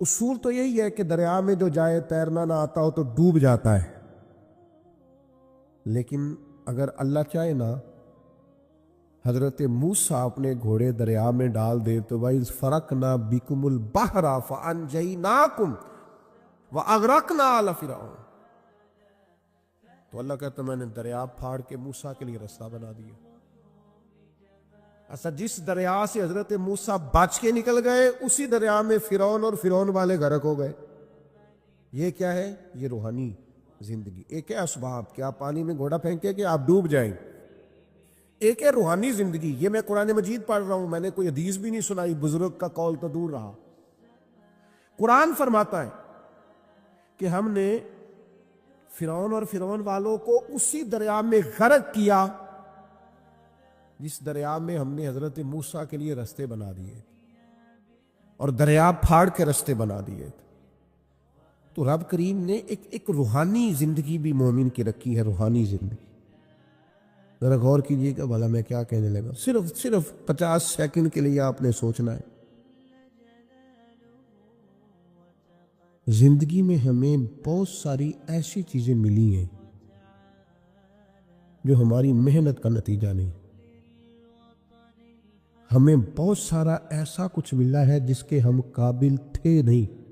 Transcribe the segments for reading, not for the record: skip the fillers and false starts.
اصول تو یہی ہے کہ دریا میں جو جائے تیرنا نہ آتا ہو تو ڈوب جاتا ہے، لیکن اگر اللہ چاہے نا، حضرت موسیٰ اپنے گھوڑے دریا میں ڈال دے تو وَإِذْ فَرَقْنَا بِكُمُ الْبَحْرَ فَأَنْجَيْنَاكُمْ وَأَغْرَقْنَا آلَ فِرْعَوْنَ، تو اللہ کہتا میں نے دریا پھاڑ کے موسیٰ کے لیے راستہ بنا دیا۔ اچھا، جس دریا سے حضرت موسیٰ بچ کے نکل گئے اسی دریا میں فرعون اور فرعون والے غرق ہو گئے۔ یہ کیا ہے؟ یہ روحانی زندگی۔ ایک ہے اسباب کہ آپ پانی میں گھوڑا پھینکے کہ آپ ڈوب جائیں، ایک ہے روحانی زندگی۔ یہ میں قرآن مجید پڑھ رہا ہوں، میں نے کوئی حدیث بھی نہیں سنائی، بزرگ کا قول تو دور رہا۔ قرآن فرماتا ہے کہ ہم نے فرعون اور فرعون والوں کو اسی دریا میں غرق کیا جس دریا میں ہم نے حضرت موسیٰ کے لیے رستے بنا دیے اور دریا پھاڑ کے رستے بنا دیے۔ تو رب کریم نے ایک روحانی زندگی بھی مومن کی رکھی ہے، روحانی زندگی۔ ذرا غور کیجئے کہ بھلا میں کیا کہنے لگا، صرف 50 سیکنڈ کے لیے آپ نے سوچنا ہے۔ زندگی میں ہمیں بہت ساری ایسی چیزیں ملی ہیں جو ہماری محنت کا نتیجہ نہیں، ہمیں بہت سارا ایسا کچھ ملا ہے جس کے ہم قابل تھے نہیں،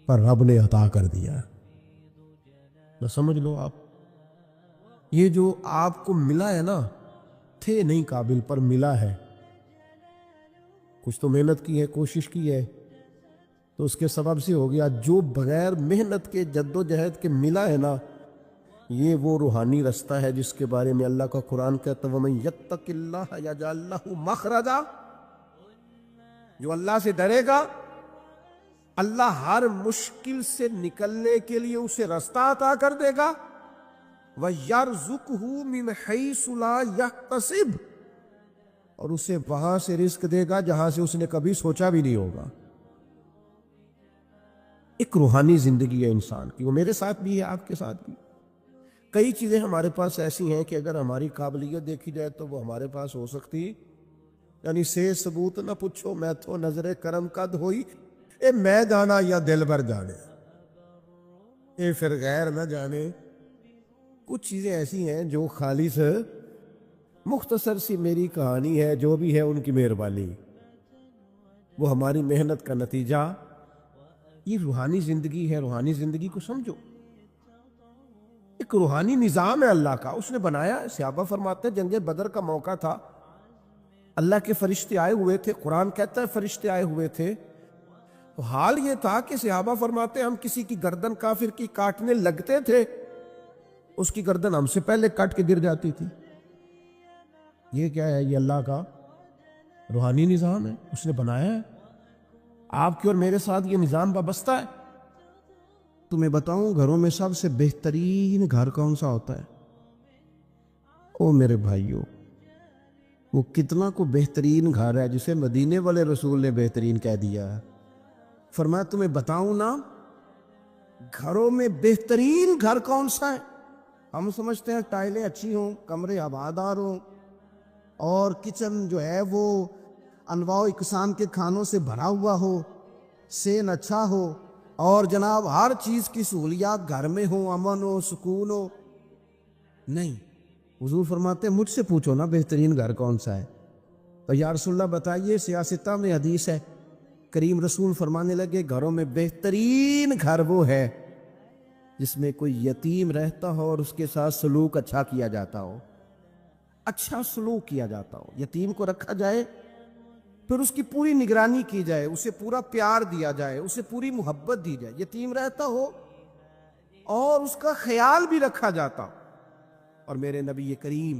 پر رب نے عطا کر دیا۔ نہ سمجھ لو آپ، یہ جو آپ کو ملا ہے نا، تھے نہیں قابل پر ملا ہے، کچھ تو محنت کی ہے، کوشش کی ہے، تو اس کے سبب سے ہو گیا۔ جو بغیر محنت کے، جد و جہد کے ملا ہے نا، یہ وہ روحانی رستہ ہے جس کے بارے میں اللہ کا قرآن کہتا ہے وَمَن يَتَّقِ اللَّهَ يَجْعَل لَّهُ مَخْرَجًا، جو اللہ سے ڈرے گا اللہ ہر مشکل سے نکلنے کے لیے اسے رستہ عطا کر دے گا، وَيَرْزُقْهُ مِنْ حَيْثُ لَا يَحْتَسِبُ، اور اسے وہاں سے رزق دے گا جہاں سے اس نے کبھی سوچا بھی نہیں ہوگا۔ ایک روحانی زندگی ہے انسان کی، وہ میرے ساتھ بھی ہے، آپ کے ساتھ بھی۔ کئی چیزیں ہمارے پاس ایسی ہیں کہ اگر ہماری قابلیت دیکھی جائے تو وہ ہمارے پاس ہو سکتی، یعنی سے ثبوت نہ پوچھو میں تو نظر کرم قد ہوئی، اے میں جانا یا دل بھر جانے، اے پھر غیر نہ جانے۔ کچھ چیزیں ایسی ہیں جو خالص مختصر سی میری کہانی ہے، جو بھی ہے ان کی مہربانی، وہ ہماری محنت کا نتیجہ۔ یہ روحانی زندگی ہے، روحانی زندگی کو سمجھو۔ ایک روحانی نظام ہے اللہ کا، اس نے بنایا۔ صحابہ فرماتے ہیں جنگ بدر کا موقع تھا، اللہ کے فرشتے آئے ہوئے تھے، قرآن کہتا ہے فرشتے آئے ہوئے تھے، تو حال یہ تھا کہ صحابہ فرماتے ہیں ہم کسی کی گردن کافر کی کاٹنے لگتے تھے، اس کی گردن ہم سے پہلے کٹ کے گر جاتی تھی۔ یہ کیا ہے؟ یہ اللہ کا روحانی نظام ہے، اس نے بنایا ہے۔ آپ کے اور میرے ساتھ یہ نظام وابستہ ہے۔ تمہیں بتاؤں گھروں میں سب سے بہترین گھر کون سا ہوتا ہے؟ او میرے بھائیوں، وہ کتنا کو بہترین گھر ہے جسے مدینے والے رسول نے بہترین کہہ دیا ہے۔ فرمایا تمہیں بتاؤں نا گھروں میں بہترین گھر کون سا ہے؟ ہم سمجھتے ہیں ٹائلیں اچھی ہوں، کمرے ہوادار ہوں، اور کچن جو ہے وہ انواع و اقسام کے کھانوں سے بھرا ہوا ہو، سین اچھا ہو، اور جناب ہر چیز کی سہولیات گھر میں ہو، امن ہو، سکون ہو۔ نہیں، حضور فرماتے ہیں مجھ سے پوچھو نا بہترین گھر کون سا ہے؟ تو یا رسول اللہ بتائیے، سیاستہ میں حدیث ہے، کریم رسول فرمانے لگے گھروں میں بہترین گھر وہ ہے جس میں کوئی یتیم رہتا ہو اور اس کے ساتھ سلوک اچھا کیا جاتا ہو، اچھا سلوک کیا جاتا ہو، یتیم کو رکھا جائے، پھر اس کی پوری نگرانی کی جائے، اسے پورا پیار دیا جائے، اسے پوری محبت دی جائے، یتیم رہتا ہو اور اس کا خیال بھی رکھا جاتا ہو۔ اور میرے نبی کریم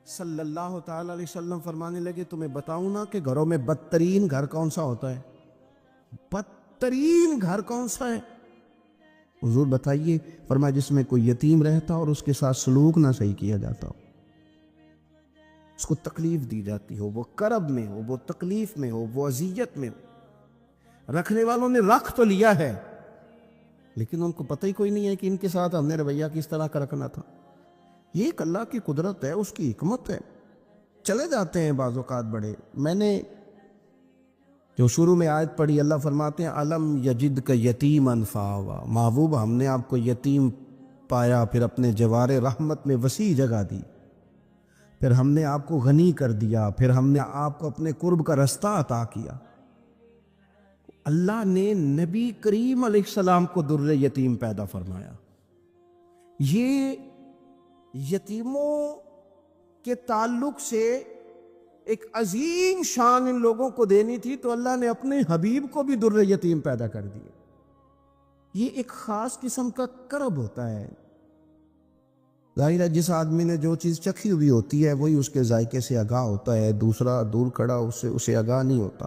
صلی اللہ تعالی علیہ وسلم فرمانے لگے تمہیں بتاؤں نا کہ گھروں میں بدترین گھر کون سا ہوتا ہے؟ بدترین گھر کون سا ہے؟ حضور بتائیے، فرمایا جس میں کوئی یتیم رہتا اور اس کے ساتھ سلوک نہ صحیح کیا جاتا ہو، اس کو تکلیف دی جاتی ہو، وہ کرب میں ہو، وہ تکلیف میں ہو، وہ اذیت میں ہو۔ رکھنے والوں نے رکھ تو لیا ہے لیکن ان کو پتہ ہی کوئی نہیں ہے کہ ان کے ساتھ ہم نے رویہ کس طرح کا رکھنا تھا۔ یہ ایک اللہ کی قدرت ہے، اس کی حکمت ہے۔ چلے جاتے ہیں بعض اوقات بڑے، میں نے جو شروع میں آیت پڑھی، اللہ فرماتے ہیں الم یجد کا یتیمن فآوا، محبوب ہم نے آپ کو یتیم پایا، پھر اپنے جوار رحمت میں وسیع جگہ دی، پھر ہم نے آپ کو غنی کر دیا، پھر ہم نے آپ کو اپنے قرب کا رستہ عطا کیا۔ اللہ نے نبی کریم علیہ السلام کو در یتیم پیدا فرمایا۔ یہ یتیموں کے تعلق سے ایک عظیم شان ان لوگوں کو دینی تھی، تو اللہ نے اپنے حبیب کو بھی در یتیم پیدا کر دیا۔ یہ ایک خاص قسم کا کرب ہوتا ہے۔ ظاہر ہے جس آدمی نے جو چیز چکھی ہوئی ہوتی ہے وہی اس کے ذائقے سے آگاہ ہوتا ہے، دوسرا دور کھڑا اسے آگاہ نہیں ہوتا۔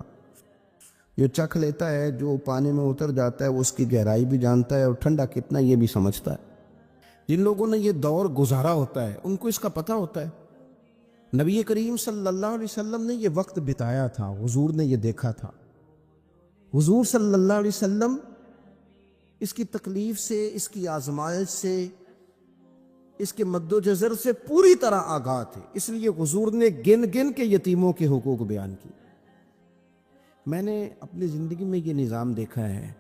جو چکھ لیتا ہے، جو پانی میں اتر جاتا ہے، وہ اس کی گہرائی بھی جانتا ہے اور ٹھنڈا کتنا یہ بھی سمجھتا ہے۔ جن لوگوں نے یہ دور گزارا ہوتا ہے ان کو اس کا پتہ ہوتا ہے۔ نبی کریم صلی اللہ علیہ وسلم نے یہ وقت بتایا تھا، حضور نے یہ دیکھا تھا۔ حضور صلی اللہ علیہ وسلم اس کی تکلیف سے، اس کی آزمائش سے، اس کے مد و جزر سے پوری طرح آگاہ تھے، اس لیے حضور نے گن گن کے یتیموں کے حقوق بیان کی۔ میں نے اپنی زندگی میں یہ نظام دیکھا ہے،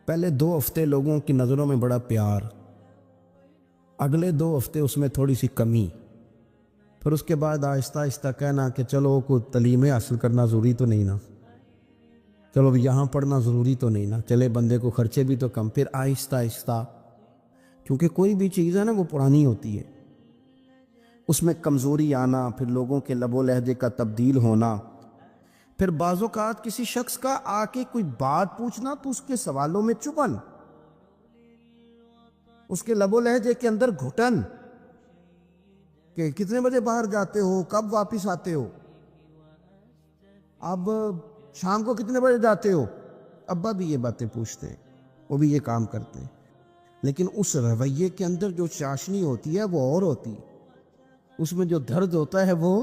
پہلے 2 ہفتے لوگوں کی نظروں میں بڑا پیار، اگلے 2 ہفتے اس میں تھوڑی سی کمی، پھر اس کے بعد آہستہ آہستہ کہنا کہ چلو کوئی تعلیم حاصل کرنا ضروری تو نہیں نا، چلو یہاں پڑھنا ضروری تو نہیں نا، چلے بندے کو خرچے بھی تو کم، پھر آہستہ آہستہ، کیونکہ کوئی بھی چیز ہے نا وہ پرانی ہوتی ہے، اس میں کمزوری آنا، پھر لوگوں کے لب و لہجے کا تبدیل ہونا، پھر بعض اوقات کسی شخص کا آ کے کوئی بات پوچھنا تو اس کے سوالوں میں چبھن، اس کے لب و لہجے کے اندر گھٹن، کہ کتنے بجے باہر جاتے ہو، کب واپس آتے ہو، اب شام کو کتنے بجے جاتے ہو۔ ابا بھی یہ باتیں پوچھتے ہیں، وہ بھی یہ کام کرتے ہیں، لیکن اس رویے کے اندر جو چاشنی ہوتی ہے وہ اور ہوتی ہے، اس میں جو درد ہوتا ہے وہ،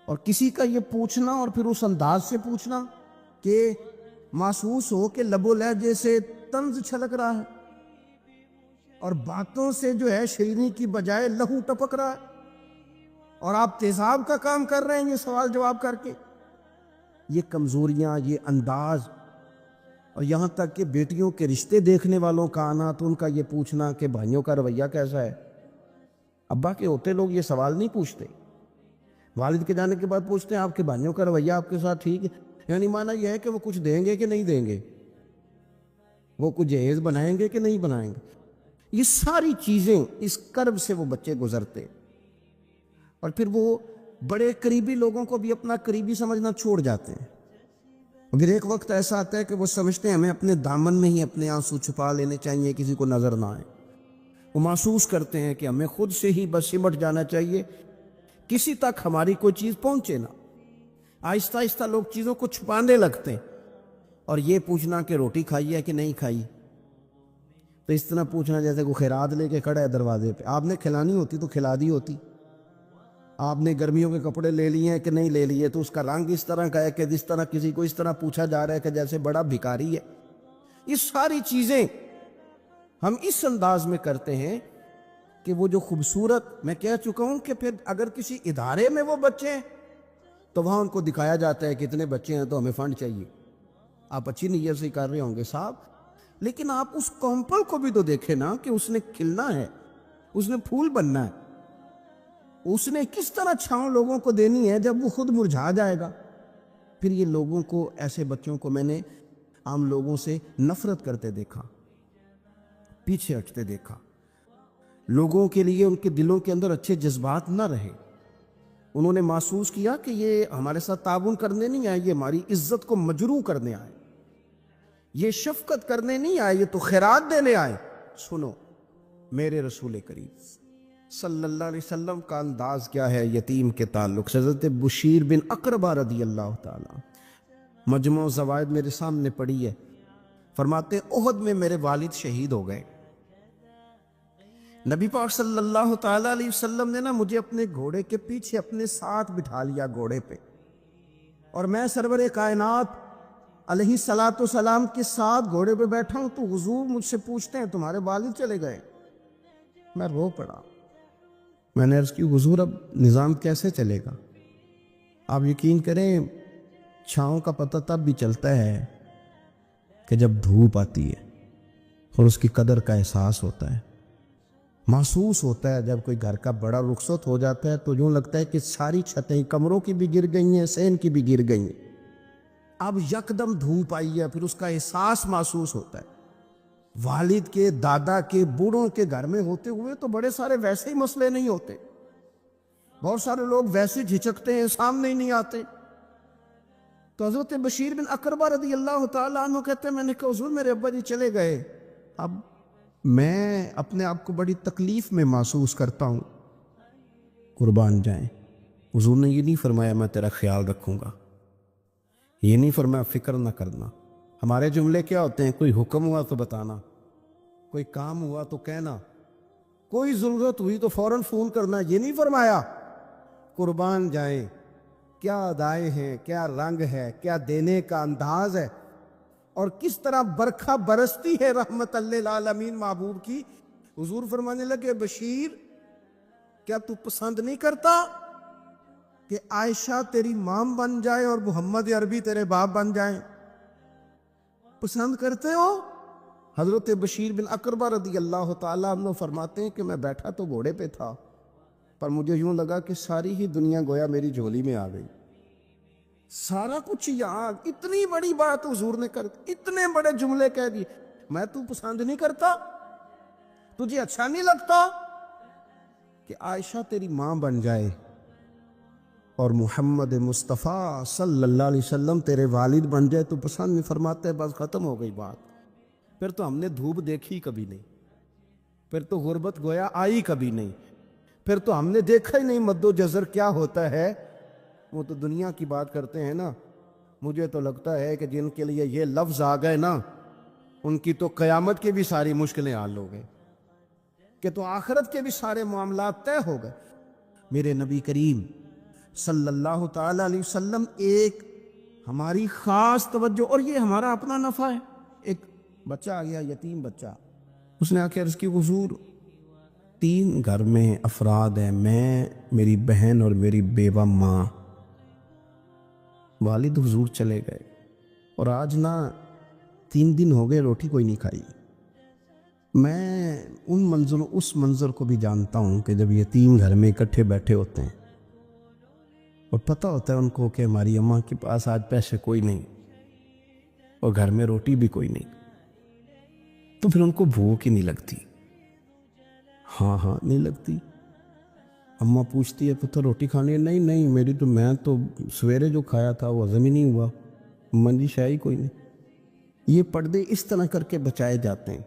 اور کسی کا یہ پوچھنا اور پھر اس انداز سے پوچھنا کہ محسوس ہو کہ لب و لہجے سے طنز چھلک رہا ہے اور باتوں سے جو ہے شیرینی کی بجائے لہو ٹپک رہا ہے، اور آپ تیزاب کا کام کر رہے ہیں یہ سوال جواب کر کے۔ یہ کمزوریاں، یہ انداز، اور یہاں تک کہ بیٹیوں کے رشتے دیکھنے والوں کا آنا تو ان کا یہ پوچھنا کہ بھائیوں کا رویہ کیسا ہے۔ ابا کے ہوتے لوگ یہ سوال نہیں پوچھتے، والد کے جانے کے بعد پوچھتے ہیں آپ کے بھائیوں کا رویہ آپ کے ساتھ ٹھیک ہے، یعنی معنی یہ ہے کہ وہ کچھ دیں گے کہ نہیں دیں گے، وہ کچھ جہیز بنائیں گے کہ نہیں بنائیں گے۔ یہ ساری چیزیں اس کرب سے وہ بچے گزرتے، اور پھر وہ بڑے قریبی لوگوں کو بھی اپنا قریبی سمجھنا چھوڑ جاتے ہیں۔ اگر ایک وقت ایسا آتا ہے کہ وہ سمجھتے ہیں ہمیں اپنے دامن میں ہی اپنے آنسو چھپا لینے چاہیے، کسی کو نظر نہ آئے، وہ محسوس کرتے ہیں کہ ہمیں خود سے ہی بس سمٹ جانا چاہیے، کسی تک ہماری کوئی چیز پہنچے نہ۔ آہستہ آہستہ لوگ چیزوں کو چھپانے لگتے ہیں، اور یہ پوچھنا کہ روٹی کھائی ہے کہ نہیں کھائی، تو اس طرح پوچھنا جیسے کوئی خیرات لے کے کھڑا ہے دروازے پہ، آپ نے کھلانی ہوتی تو کھلا دی ہوتی۔ آپ نے گرمیوں کے کپڑے لے لیے ہیں کہ نہیں لے لیے، تو اس کا رنگ اس طرح کا ہے کہ جس طرح کسی کو اس طرح پوچھا جا رہا ہے کہ جیسے بڑا بھکاری ہے۔ یہ ساری چیزیں ہم اس انداز میں کرتے ہیں کہ وہ جو خوبصورت، میں کہہ چکا ہوں کہ پھر اگر کسی ادارے میں وہ بچے ہیں تو وہاں ان کو دکھایا جاتا ہے کتنے بچے ہیں تو ہمیں فنڈ چاہیے۔ آپ اچھی نیت سے کر رہے ہوں گے صاحب، لیکن آپ اس کومپل کو بھی تو دیکھیں نا کہ اس نے کھلنا ہے، اس نے پھول بننا ہے، اس نے کس طرح چھاؤں لوگوں کو دینی ہے جب وہ خود مرجھا جائے گا۔ پھر یہ لوگوں کو، ایسے بچوں کو میں نے عام لوگوں سے نفرت کرتے دیکھا، پیچھے ہٹتے دیکھا، لوگوں کے لیے ان کے دلوں کے اندر اچھے جذبات نہ رہے، انہوں نے محسوس کیا کہ یہ ہمارے ساتھ تعاون کرنے نہیں آئے، یہ ہماری عزت کو مجروح کرنے آئے، یہ شفقت کرنے نہیں آئے، یہ تو خیرات دینے آئے۔ سنو، میرے رسول کریم صلی اللہ علیہ وسلم کا انداز کیا ہے یتیم کے تعلق سے۔ حضرت بشیر بن اقربہ رضی اللہ تعالی، مجموع زوائد میرے سامنے پڑھی ہے، فرماتے احد میں میرے والد شہید ہو گئے، نبی پاک صلی اللہ تعالی علیہ وسلم نے مجھے اپنے گھوڑے کے پیچھے اپنے ساتھ بٹھا لیا گھوڑے پہ، اور میں سرور کائنات علیہ الصلوۃ والسلام کے ساتھ گھوڑے پہ بیٹھا ہوں، تو حضور مجھ سے پوچھتے ہیں تمہارے والد چلے گئے؟ میں رو پڑا، میں نے عرض کی حضور اب نظام کیسے چلے گا؟ آپ یقین کریں چھاؤں کا پتہ تب بھی چلتا ہے کہ جب دھوپ آتی ہے اور اس کی قدر کا احساس ہوتا ہے، محسوس ہوتا ہے۔ جب کوئی گھر کا بڑا رخصت ہو جاتا ہے تو یوں لگتا ہے کہ ساری چھتیں کمروں کی بھی گر گئی ہیں، صحن کی بھی گر گئی ہیں۔ اب یکدم دھوپ آئی ہے، پھر اس کا احساس محسوس ہوتا ہے۔ والد کے، دادا کے، بوڑھوں کے گھر میں ہوتے ہوئے تو بڑے سارے ویسے ہی مسئلے نہیں ہوتے، بہت سارے لوگ ویسے جھجکتے ہیں، سامنے ہی نہیں آتے۔ تو حضرت بشیر بن اقربہ رضی اللہ تعالیٰ عنہ کہتے ہیں میں نے کہا حضور میرے ابا جی چلے گئے، اب میں اپنے آپ کو بڑی تکلیف میں محسوس کرتا ہوں، قربان جائیں۔ حضور نے یہ نہیں فرمایا میں تیرا خیال رکھوں گا، یہ نہیں فرمایا فکر نہ کرنا۔ ہمارے جملے کیا ہوتے ہیں؟ کوئی حکم ہوا تو بتانا، کوئی کام ہوا تو کہنا، کوئی ضرورت ہوئی تو فوراً فون کرنا، یہ نہیں فرمایا۔ قربان جائیں، کیا ادائیں ہیں، کیا رنگ ہے، کیا دینے کا انداز ہے، اور کس طرح برکھا برستی ہے رحمت للعالمین محبوب کی۔ حضور فرمانے لگے بشیر کیا تو پسند نہیں کرتا کہ عائشہ تیری ماں بن جائے اور محمد عربی تیرے باپ بن جائیں؟ پسند کرتے ہو؟ حضرت بشیر بن اقربہ رضی اللہ تعالیٰ عنہ فرماتے ہیں کہ میں بیٹھا تو گھوڑے پہ تھا، پر مجھے یوں لگا کہ ساری ہی دنیا گویا میری جھولی میں آ گئی، سارا کچھ یہاں، اتنی بڑی بات حضور نے کر دی، اتنے بڑے جملے کہہ دیے۔ میں تو پسند نہیں کرتا، تجھے اچھا نہیں لگتا کہ عائشہ تیری ماں بن جائے اور محمد مصطفیٰ صلی اللہ علیہ وسلم تیرے والد بن جائے؟ تو پسند نہیں فرماتے، بس ختم ہو گئی بات۔ پھر تو ہم نے دھوپ دیکھی کبھی نہیں، پھر تو غربت گویا آئی کبھی نہیں، پھر تو ہم نے دیکھا ہی نہیں مد و جزر کیا ہوتا ہے۔ وہ تو دنیا کی بات کرتے ہیں نا، مجھے تو لگتا ہے کہ جن کے لیے یہ لفظ آ گئے نا ان کی تو قیامت کی بھی ساری مشکلیں حل ہو گئے، کہ تو آخرت کے بھی سارے معاملات طے ہو گئے۔ میرے نبی کریم صلی اللہ تعالیٰ علیہ وسلم ایک ہماری خاص توجہ، اور یہ ہمارا اپنا نفع ہے۔ ایک بچہ آ گیا، یتیم بچہ، اس نے آ کے عرض کی حضور 3 گھر میں افراد ہیں، میں، میری بہن اور میری بیوہ ماں، والد حضور چلے گئے اور آج نہ 3 دن ہو گئے روٹی کوئی نہیں کھائی۔ میں اس منظر کو بھی جانتا ہوں کہ جب یتیم گھر میں اکٹھے بیٹھے ہوتے ہیں اور پتہ ہوتا ہے ان کو کہ ہماری اماں کے پاس آج پیسے کوئی نہیں اور گھر میں روٹی بھی کوئی نہیں، تو پھر ان کو بھوک ہی نہیں لگتی۔ ہاں نہیں لگتی۔ اماں پوچھتی ہے پتر روٹی کھانی ہے؟ نہیں میں تو سویرے جو کھایا تھا وہ ہضم ہی نہیں ہوا، اماں جی شاہی کوئی نہیں۔ یہ پردے اس طرح کر کے بچائے جاتے ہیں،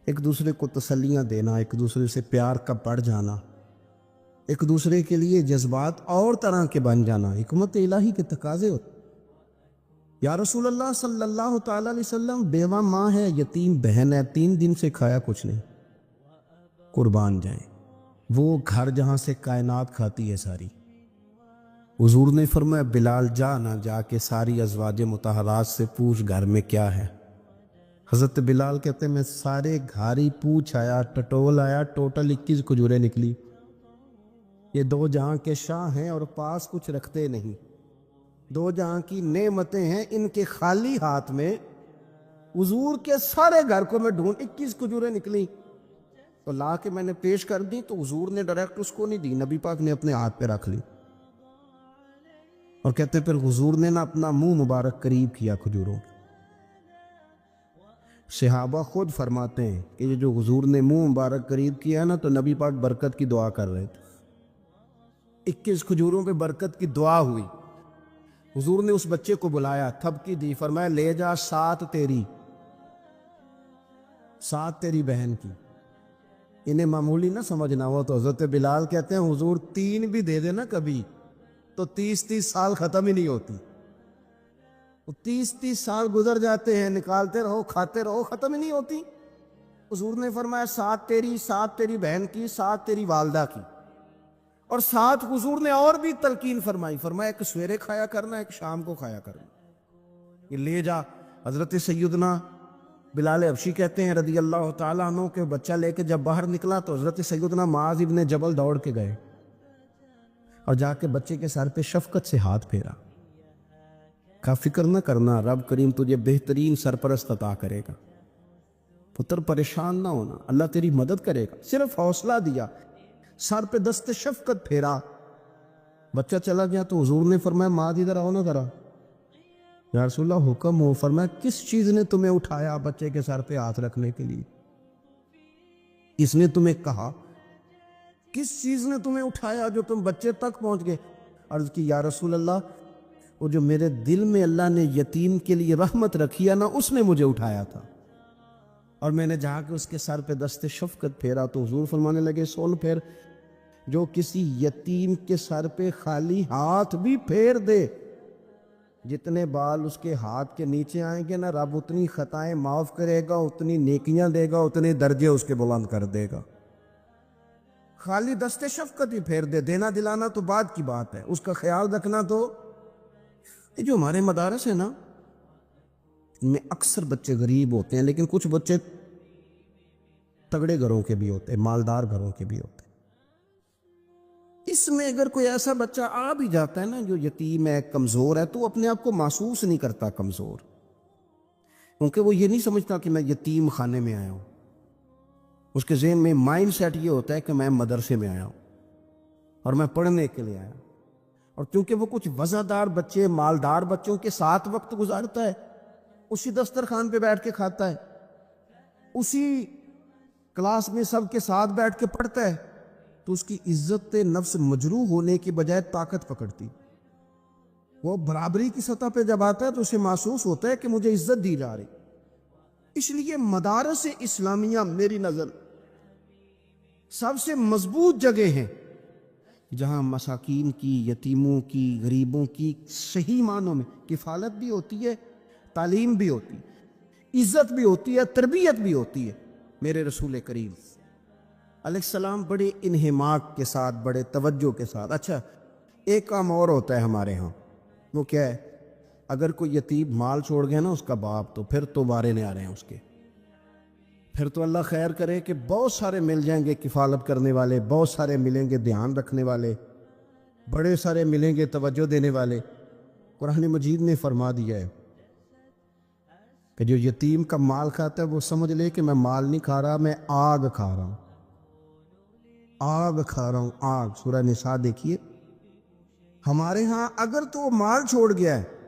ایک دوسرے کو تسلیاں دینا، ایک دوسرے سے پیار کا بڑھ جانا، ایک دوسرے کے لیے جذبات اور طرح کے بن جانا، حکمت الہی کے تقاضے ہوتے۔ یا رسول اللہ صلی اللہ تعالیٰ علیہ وسلم بیوہ ماں ہے، یتیم بہن ہے، 3 دن سے کھایا کچھ نہیں، قربان جائیں۔ وہ گھر جہاں سے کائنات کھاتی ہے ساری۔ حضور نے فرمایا بلال جا کے ساری ازواج مطہرات سے پوچھ گھر میں کیا ہے۔ حضرت بلال کہتے ہیں میں سارے گھاری پوچھ آیا، ٹٹول آیا، ٹوٹل 21 کھجوریں نکلی۔ یہ 2 جہاں کے شاہ ہیں اور پاس کچھ رکھتے نہیں، 2 جہاں کی نعمتیں ہیں، ان کے خالی ہاتھ میں حضور کے سارے گھر کو میں ڈھونڈ 21 کھجوریں نکلی تو لا کے میں نے پیش کر دی، تو حضور نے ڈائریکٹ اس کو نہیں دی، نبی پاک نے اپنے ہاتھ پہ رکھ لی، اور کہتے پھر حضور نے نا اپنا منہ مبارک قریب کیا کھجوروں۔ صحابہ خود فرماتے ہیں کہ یہ جو حضور نے منہ مبارک قریب کیا نا تو نبی پاک برکت کی دعا کر رہے تھے، 21 کھجوروں پہ برکت کی دعا ہوئی۔ حضور نے اس بچے کو بلایا، تھپکی دی، فرمایا لے جا 7 تیری، 7 تیری بہن کی۔ انہیں معمولی نہ سمجھنا ہوا تو حضرت بلال کہتے ہیں حضور 3 بھی دے دینا کبھی تو 30 سال ختم ہی نہیں ہوتی، 30 سال گزر جاتے ہیں، نکالتے رہو کھاتے رہو، ختم ہی نہیں ہوتی۔ حضور نے فرمایا 7 تیری، 7 تیری بہن کی، 7 تیری والدہ کی، اور 7 حضور نے اور بھی تلقین فرمائی، فرمایا ایک سویرے کھایا کرنا، ایک شام کو کھایا کرنا، یہ لے جا۔ حضرت سیدنا بلال حبشی کہتے ہیں رضی اللہ تعالیٰ عنہ کہ بچہ لے کے جب باہر نکلا تو حضرت سیدنا معاذ ابن جبل دوڑ کے گئے اور جا کے بچے کے سر پہ شفقت سے ہاتھ پھیرا، کا فکر نہ کرنا، رب کریم تجھے بہترین سرپرست عطا کرے گا، پتر پریشان نہ ہونا، اللہ تیری مدد کرے گا۔ صرف حوصلہ دیا، سر پہ دست شفقت پھیرا، بچہ چلا گیا تو حضور نے فرمایا ماں ادھر آؤ نا ذرا۔ یا رسول اللہ حکم ہو۔ فرمایا کس چیز نے تمہیں اٹھایا بچے کے سر پہ ہاتھ رکھنے کے لیے؟ اس نے تمہیں کہا کس چیز نے تمہیں اٹھایا جو تم بچے تک پہنچ گئے؟ عرض کی یا رسول اللہ وہ جو میرے دل میں اللہ نے یتیم کے لیے رحمت رکھی ہے نا، اس نے مجھے اٹھایا تھا، اور میں نے جا کے اس کے سر پہ دست شفقت پھیرا تو حضور فرمانے لگے سن پھر، جو کسی یتیم کے سر پہ خالی ہاتھ بھی پھیر دے، جتنے بال اس کے ہاتھ کے نیچے آئیں گے نا، رب اتنی خطائیں معاف کرے گا، اتنی نیکیاں دے گا، اتنے درجے اس کے بلند کر دے گا۔ خالی دست شفقت ہی پھیر دے، دینا دلانا تو بعد کی بات ہے، اس کا خیال رکھنا تو۔ یہ جو ہمارے مدارس ہیں نا، ان میں اکثر بچے غریب ہوتے ہیں، لیکن کچھ بچے تگڑے گھروں کے بھی ہوتے ہیں، مالدار گھروں کے بھی ہوتے ہیں۔ اس میں اگر کوئی ایسا بچہ آ بھی جاتا ہے نا جو یتیم ہے، کمزور ہے، تو وہ اپنے آپ کو محسوس نہیں کرتا کمزور، کیونکہ وہ یہ نہیں سمجھتا کہ میں یتیم خانے میں آیا ہوں۔ اس کے ذہن میں مائنڈ سیٹ یہ ہوتا ہے کہ میں مدرسے میں آیا ہوں اور میں پڑھنے کے لیے آیا ہوں، اور کیونکہ وہ کچھ وزادار بچے، مالدار بچوں کے ساتھ وقت گزارتا ہے، اسی دسترخوان پہ بیٹھ کے کھاتا ہے، اسی کلاس میں سب کے ساتھ بیٹھ کے پڑھتا ہے، تو اس کی عزت نفس مجروح ہونے کی بجائے طاقت پکڑتی۔ وہ برابری کی سطح پہ جب آتا ہے تو اسے محسوس ہوتا ہے کہ مجھے عزت دی جا رہی۔ اس لیے مدارس اسلامیہ میری نظر سب سے مضبوط جگہ ہیں جہاں مساکین کی، یتیموں کی، غریبوں کی صحیح معنوں میں کفالت بھی ہوتی ہے، تعلیم بھی ہوتی ہے، عزت بھی ہوتی ہے، تربیت بھی ہوتی ہے۔ میرے رسول کریم علیہ السلام بڑے انہماک کے ساتھ، بڑے توجہ کے ساتھ۔ اچھا ایک کام اور ہوتا ہے ہمارے ہاں، وہ کیا ہے؟ اگر کوئی یتیم مال چھوڑ گیا نا اس کا باپ، تو پھر تو بارے نہیں آ رہے ہیں اس کے، پھر تو اللہ خیر کرے کہ بہت سارے مل جائیں گے کفالت کرنے والے، بہت سارے ملیں گے دھیان رکھنے والے، بڑے سارے ملیں گے توجہ دینے والے۔ قرآن مجید نے فرما دیا ہے کہ جو یتیم کا مال کھاتا ہے وہ سمجھ لے کہ میں مال نہیں کھا رہا، میں آگ کھا رہا ہوں، آگ کھا رہا ہوں، آگ۔ سورہ نساء دیکھیے۔ ہمارے ہاں اگر تو مال چھوڑ گیا ہے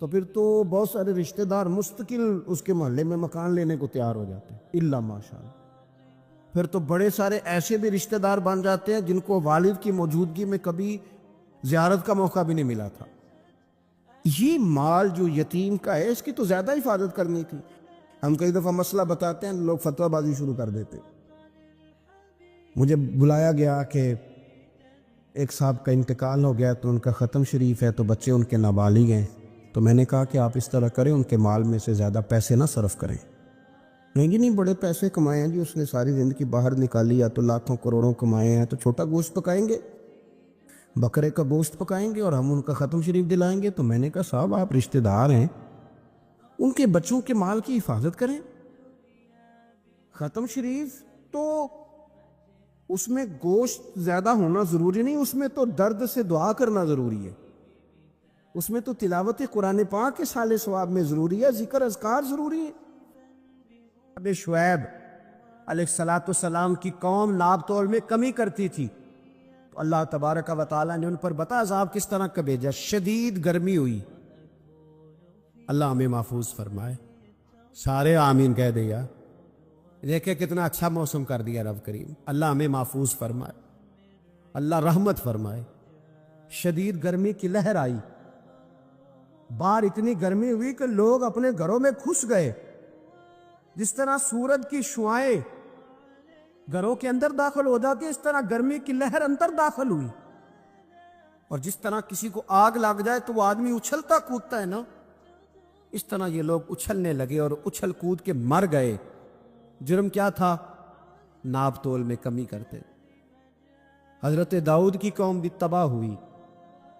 تو پھر تو بہت سارے رشتہ دار مستقل اس کے محلے میں مکان لینے کو تیار ہو جاتے ہیں، الا ماشاءاللہ۔ پھر تو بڑے سارے ایسے بھی رشتہ دار بن جاتے ہیں جن کو والد کی موجودگی میں کبھی زیارت کا موقع بھی نہیں ملا تھا۔ یہ مال جو یتیم کا ہے اس کی تو زیادہ حفاظت کرنی تھی۔ ہم کئی دفعہ مسئلہ بتاتے ہیں، لوگ فتویٰ بازی شروع کر دیتے۔ مجھے بلایا گیا کہ ایک صاحب کا انتقال ہو گیا تو ان کا ختم شریف ہے، تو بچے ان کے نابالغ ہیں، تو میں نے کہا کہ آپ اس طرح کریں، ان کے مال میں سے زیادہ پیسے نہ صرف کریں۔ نہیں جی نہیں، بڑے پیسے کمائے ہیں جی، اس نے ساری زندگی باہر نکالی، یا تو لاکھوں کروڑوں کمائے ہیں، تو چھوٹا گوشت پکائیں گے، بکرے کا گوشت پکائیں گے اور ہم ان کا ختم شریف دلائیں گے۔ تو میں نے کہا صاحب آپ رشتہ دار ہیں، ان کے بچوں کے مال کی حفاظت کریں۔ ختم شریف تو اس میں گوشت زیادہ ہونا ضروری نہیں، اس میں تو درد سے دعا کرنا ضروری ہے، اس میں تو تلاوت قرآن پاک کے سالے ثواب میں ضروری ہے، ذکر اذکار ضروری ہے۔ اب شعیب علیہ السلام کی قوم ناب تول میں کمی کرتی تھی، تو اللہ تبارک و تعالیٰ نے ان پر بتا عذاب کس طرح کا بھیجا، شدید گرمی ہوئی۔ اللہ ہمیں محفوظ فرمائے، سارے آمین کہہ دیا۔ دیکھیں کتنا اچھا موسم کر دیا رب کریم، اللہ ہمیں محفوظ فرمائے، اللہ رحمت فرمائے۔ شدید گرمی کی لہر آئی، باہر اتنی گرمی ہوئی کہ لوگ اپنے گھروں میں گھس گئے، جس طرح سورج کی شعائیں گھروں کے اندر داخل ہو جاتی ہے، اس طرح گرمی کی لہر اندر داخل ہوئی، اور جس طرح کسی کو آگ لگ جائے تو وہ آدمی اچھلتا کودتا ہے نا، اس طرح یہ لوگ اچھلنے لگے اور اچھل کود کے مر گئے۔ جرم کیا تھا؟ ناب تول میں کمی کرتے۔ حضرت داؤد کی قوم بھی تباہ ہوئی۔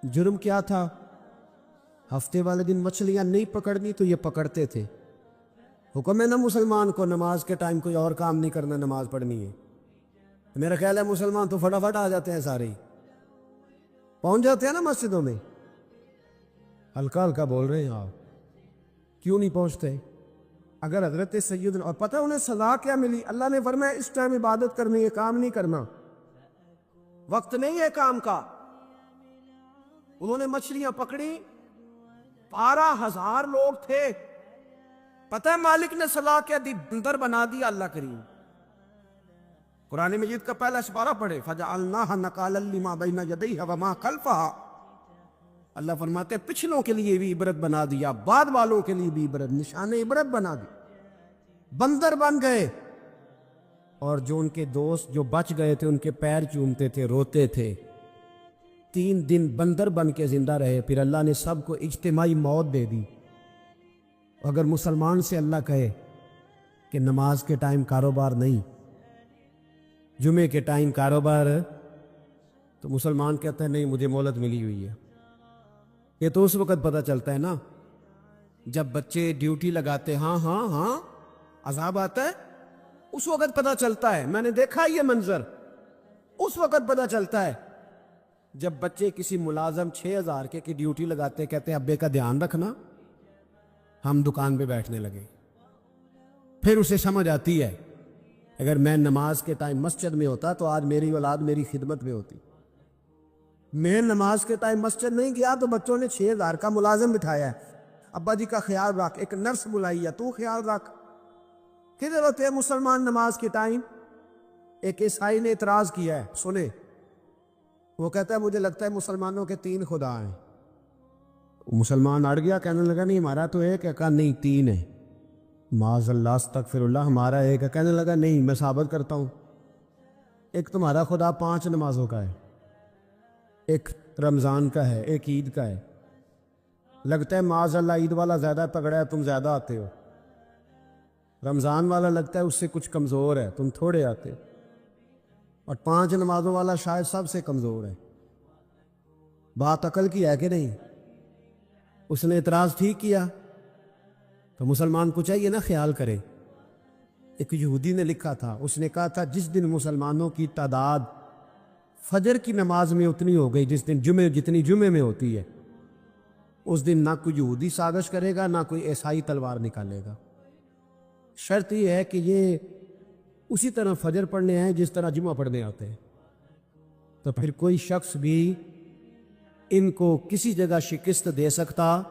جرم کیا تھا؟ ہفتے والے دن مچھلیاں نہیں پکڑنی تو یہ پکڑتے تھے۔ حکم ہے نا مسلمان کو نماز کے ٹائم کوئی اور کام نہیں کرنا، نماز پڑھنی ہے۔ میرا خیال ہے مسلمان تو فٹافٹ آ جاتے ہیں، سارے پہنچ جاتے ہیں نا مسجدوں میں۔ ہلکا ہلکا بول رہے ہیں آپ، کیوں نہیں پہنچتے؟ اگر حضرت سیدنا، اور پتہ انہیں سزا کیا ملی؟ اللہ نے فرمایا اس ٹائم عبادت کرنی ہے، کام نہیں کرنا، وقت نہیں ہے کام کا۔ انہوں نے مچھلیاں پکڑی، 12,000 لوگ تھے، پتہ ہے مالک نے سزا کیا دی؟ بندر بنا دیا اللہ کریم۔ قرآن مجید کا پہلا سپارہ پڑھے، فَجَعَلْنَاهَا نَكَالًا لِمَا بَيْنَ يَدَيْهَا وَمَا خَلْفَهَا۔ اللہ فرماتے ہیں پچھلوں کے لیے بھی عبرت بنا دیا، بعد والوں کے لیے بھی عبرت، نشان عبرت بنا دی۔ بندر بن گئے، اور جو ان کے دوست جو بچ گئے تھے ان کے پیر چومتے تھے، روتے تھے۔ 3 دن بندر بن کے زندہ رہے، پھر اللہ نے سب کو اجتماعی موت دے دی۔ اگر مسلمان سے اللہ کہے کہ نماز کے ٹائم کاروبار نہیں، جمعے کے ٹائم کاروبار ہے، تو مسلمان کہتا ہے نہیں مجھے مہلت ملی ہوئی ہے۔ یہ تو اس وقت پتہ چلتا ہے نا جب بچے ڈیوٹی لگاتے، ہاں ہاں ہاں عذاب آتا ہے، اس وقت پتہ چلتا ہے۔ میں نے دیکھا یہ منظر، اس وقت پتہ چلتا ہے جب بچے کسی ملازم 6,000 کی ڈیوٹی لگاتے، کہتے ہیں ابے کا دھیان رکھنا، ہم دکان پہ بیٹھنے لگے۔ پھر اسے سمجھ آتی ہے اگر میں نماز کے ٹائم مسجد میں ہوتا تو آج میری اولاد میری خدمت میں ہوتی۔ میں نماز کے ٹائم مسجد نہیں گیا تو بچوں نے 6,000 کا ملازم بٹھایا ہے، ابا جی کا خیال رکھ، ایک نرس بلائی ہے تو خیال رکھ۔ کدھر ہوتے ہیں مسلمان نماز کے ٹائم؟ ایک عیسائی نے اعتراض کیا ہے، سنے، وہ کہتا ہے مجھے لگتا ہے مسلمانوں کے 3 خدا ہیں۔ مسلمان اڑ گیا، کہنے لگا نہیں ہمارا تو ایک ہے، کہا نہیں 3 ہے، معاذ اللہ استغفر اللہ، ہمارا ایک ہے۔ کہنے لگا نہیں میں ثابت کرتا ہوں، ایک تمہارا خدا 5 نمازوں کا ہے، ایک رمضان کا ہے، ایک عید کا ہے۔ لگتا ہے معاذ اللہ عید والا زیادہ تگڑا ہے، تم زیادہ آتے ہو، رمضان والا لگتا ہے اس سے کچھ کمزور ہے، تم تھوڑے آتے ہو، اور 5 نمازوں والا شاید سب سے کمزور ہے۔ بات عقل کی ہے کہ نہیں؟ اس نے اعتراض ٹھیک کیا، تو مسلمان کو چاہیے نا خیال کرے۔ ایک یہودی نے لکھا تھا، اس نے کہا تھا جس دن مسلمانوں کی تعداد فجر کی نماز میں اتنی ہو گئی جس دن جتنی جمعے میں ہوتی ہے، اس دن نہ کوئی یہودی سازش کرے گا، نہ کوئی عیسائی تلوار نکالے گا۔ شرط یہ ہے کہ یہ اسی طرح فجر پڑھنے ہیں جس طرح جمعہ پڑھنے آتے ہیں، تو پھر کوئی شخص بھی ان کو کسی جگہ شکست دے سکتا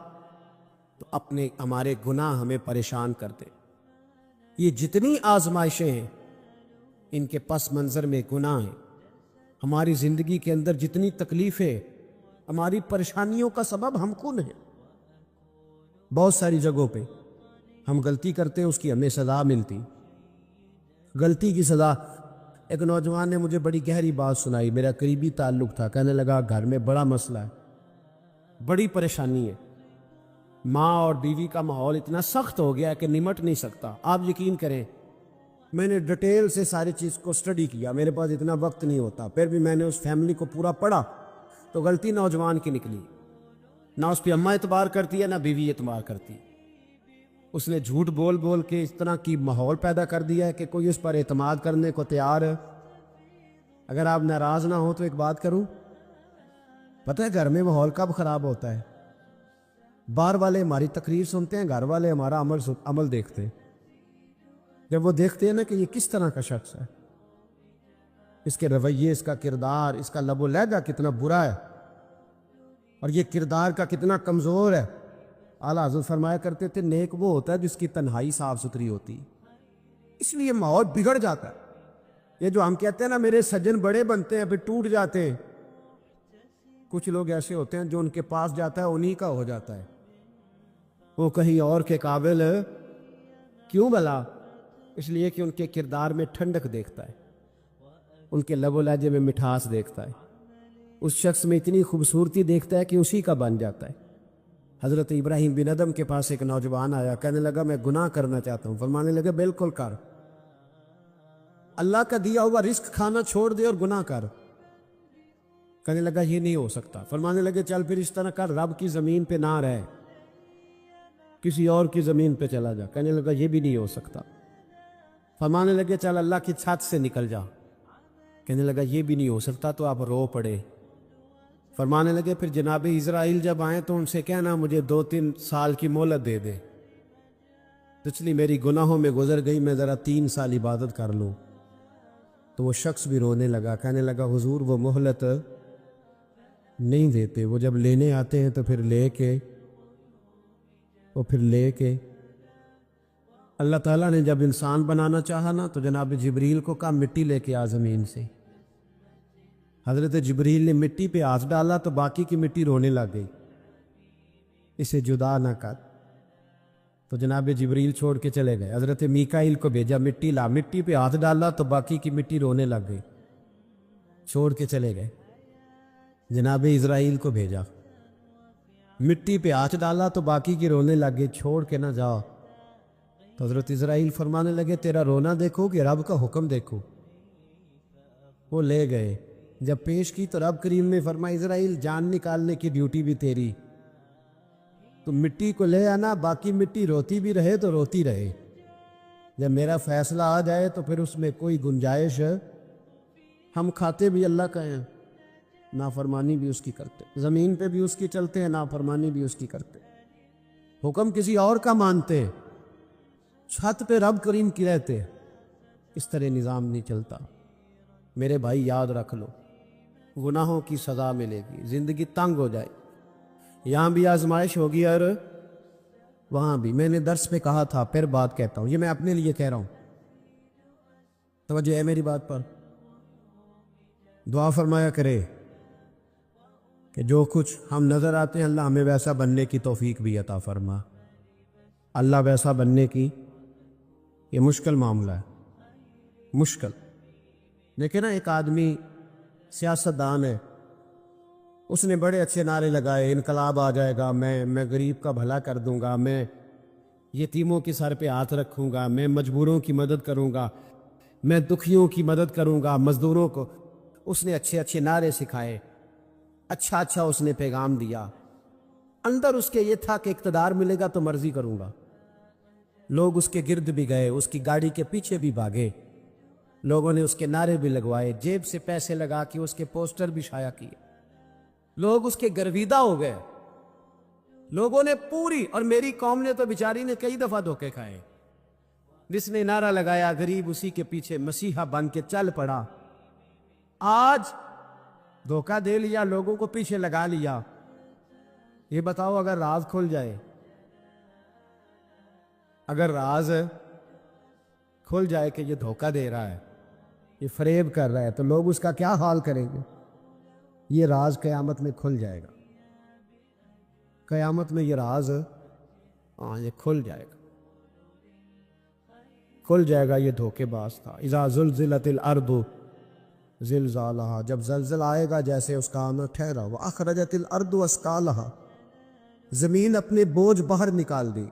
تو ہمارے گناہ ہمیں پریشان کرتے۔ یہ جتنی آزمائشیں ہیں ان کے پس منظر میں گناہ ہیں۔ ہماری زندگی کے اندر جتنی تکلیفیں، ہماری پریشانیوں کا سبب ہم کون ہیں۔ بہت ساری جگہوں پہ ہم غلطی کرتے ہیں، اس کی ہمیں سزا ملتی، غلطی کی سزا۔ ایک نوجوان نے مجھے بڑی گہری بات سنائی، میرا قریبی تعلق تھا، کہنے لگا گھر میں بڑا مسئلہ ہے، بڑی پریشانی ہے، ماں اور بیوی کا ماحول اتنا سخت ہو گیا ہے کہ نمٹ نہیں سکتا۔ آپ یقین کریں میں نے ڈیٹیل سے ساری چیز کو سٹڈی کیا، میرے پاس اتنا وقت نہیں ہوتا، پھر بھی میں نے اس فیملی کو پورا پڑھا، تو غلطی نوجوان کی نکلی، نہ اس پہ اماں اعتبار کرتی ہے نہ بیوی اعتبار کرتی ہے۔ اس نے جھوٹ بول بول کے اس طرح کی ماحول پیدا کر دیا ہے کہ کوئی اس پر اعتماد کرنے کو تیار ہے۔ اگر آپ ناراض نہ ہو تو ایک بات کروں، پتہ ہے گھر میں ماحول کب خراب ہوتا ہے؟ باہر والے ہماری تقریر سنتے ہیں، گھر والے ہمارا عمل دیکھتے ہیں۔ جب وہ دیکھتے ہیں نا کہ یہ کس طرح کا شخص ہے، اس کے رویے، اس کا کردار، اس کا لب و لہجہ کتنا برا ہے، اور یہ کردار کا کتنا کمزور ہے۔ اعلیٰ حضرت فرمایا کرتے تھے نیک وہ ہوتا ہے جس کی تنہائی صاف ستھری ہوتی، اس لیے ماحول بگڑ جاتا ہے۔ یہ جو ہم کہتے ہیں نا میرے سجن بڑے بنتے ہیں پھر ٹوٹ جاتے ہیں، کچھ لوگ ایسے ہوتے ہیں جو ان کے پاس جاتا ہے انہی کا ہو جاتا ہے، وہ کہیں اور کے قابل کیوں بھلا؟ اس لیے کہ ان کے کردار میں ٹھنڈک دیکھتا ہے، ان کے لب و لہجے میں مٹھاس دیکھتا ہے، اس شخص میں اتنی خوبصورتی دیکھتا ہے کہ اسی کا بن جاتا ہے۔ حضرت ابراہیم بن ادم کے پاس ایک نوجوان آیا، کہنے لگا میں گناہ کرنا چاہتا ہوں، فرمانے لگے بالکل کر، اللہ کا دیا ہوا رزق کھانا چھوڑ دے اور گناہ کر۔ کہنے لگا یہ نہیں ہو سکتا، فرمانے لگے چل پھر اس طرح کر، رب کی زمین پہ نہ رہ، کسی اور کی زمین پہ چلا جا۔ کہنے لگا یہ بھی نہیں ہو سکتا، فرمانے لگے چل اللہ کی چھت سے نکل جا۔ کہنے لگا یہ بھی نہیں ہو سکتا، تو آپ رو پڑے۔ فرمانے لگے پھر جناب اسرائیل جب آئیں تو ان سے کہنا مجھے 2-3 سال کی مہلت دے دے، پچھلی میری گناہوں میں گزر گئی، میں ذرا 3 سال عبادت کر لوں۔ تو وہ شخص بھی رونے لگا، کہنے لگا حضور وہ مہلت نہیں دیتے، وہ جب لینے آتے ہیں تو پھر لے کے اللہ تعالیٰ نے جب انسان بنانا چاہا نا تو جناب جبریل کو کہا مٹی لے کے آ زمین سے۔ حضرت جبریل نے مٹی پہ ہاتھ ڈالا تو باقی کی مٹی رونے لگ گئی، اسے جدا نہ کر۔ تو جناب جبریل چھوڑ کے چلے گئے، حضرت میکائیل کو بھیجا مٹی لا، مٹی پہ ہاتھ ڈالا تو باقی کی مٹی رونے لگ گئی، چھوڑ کے چلے گئے۔ جناب اسرائیل کو بھیجا، مٹی پہ ہاتھ ڈالا تو باقی کی رونے لگ گئی، چھوڑ کے نہ جاؤ۔ تو حضرت اسرائیل فرمانے لگے تیرا رونا دیکھو کہ رب کا حکم دیکھو۔ وہ لے گئے، جب پیش کی تو رب کریم نے فرمایا اسرائیل جان نکالنے کی ڈیوٹی بھی تیری، تو مٹی کو لے آنا، باقی مٹی روتی بھی رہے تو روتی رہے، جب میرا فیصلہ آ جائے تو پھر اس میں کوئی گنجائش ہے، ہم کھاتے بھی اللہ کا ہیں، نافرمانی بھی اس کی کرتے، زمین پہ بھی اس کی چلتے ہیں، نافرمانی بھی اس کی کرتے، حکم کسی اور کا مانتے ہیں، چھت پہ رب کریم کی رہتے، اس طرح نظام نہیں چلتا۔ میرے بھائی یاد رکھ لو، گناہوں کی سزا ملے گی، زندگی تنگ ہو جائے، یہاں بھی آزمائش ہوگی اور وہاں بھی۔ میں نے درس پہ کہا تھا، پھر بات کہتا ہوں، یہ میں اپنے لیے کہہ رہا ہوں، توجہ ہے میری بات پر۔ دعا فرمایا کرے کہ جو کچھ ہم نظر آتے ہیں اللہ ہمیں ویسا بننے کی توفیق بھی عطا فرما۔ اللہ ویسا بننے کی یہ مشکل معاملہ ہے، مشکل۔ دیکھیں نا ایک آدمی سیاستدان ہے، اس نے بڑے اچھے نعرے لگائے، انقلاب آ جائے گا، میں غریب کا بھلا کر دوں گا، میں یتیموں کے سر پہ ہاتھ رکھوں گا، میں مجبوروں کی مدد کروں گا، میں دکھیوں کی مدد کروں گا، مزدوروں کو۔ اس نے اچھے اچھے نعرے سکھائے، اچھا اس نے پیغام دیا، اندر اس کے یہ تھا کہ اقتدار ملے گا تو مرضی کروں گا۔ لوگ اس کے گرد بھی گئے، اس کی گاڑی کے پیچھے بھی بھاگے، لوگوں نے اس کے نعرے بھی لگوائے، جیب سے پیسے لگا کے اس کے پوسٹر بھی شائع کیے، لوگ اس کے گرویدہ ہو گئے، لوگوں نے پوری، اور میری قوم نے تو بیچاری نے کئی دفعہ دھوکے کھائے، جس نے نعرہ لگایا غریب اسی کے پیچھے مسیحا بن کے چل پڑا۔ آج دھوکہ دے لیا، لوگوں کو پیچھے لگا لیا۔ یہ بتاؤ اگر راز کھل جائے، اگر راز کھل جائے کہ یہ دھوکہ دے رہا ہے، یہ فریب کر رہا ہے، تو لوگ اس کا کیا حال کریں گے؟ یہ راز قیامت میں کھل جائے گا، قیامت میں یہ راز یہ کھل جائے گا، کھل جائے گا، یہ دھوکے باز تھا۔ اذا زلزلت الارض زلزالہا، جب زلزلہ آئے گا جیسے اس کا آنا ٹھہرا، واخرجت الارض اثقالہا، زمین اپنے بوجھ باہر نکال دی۔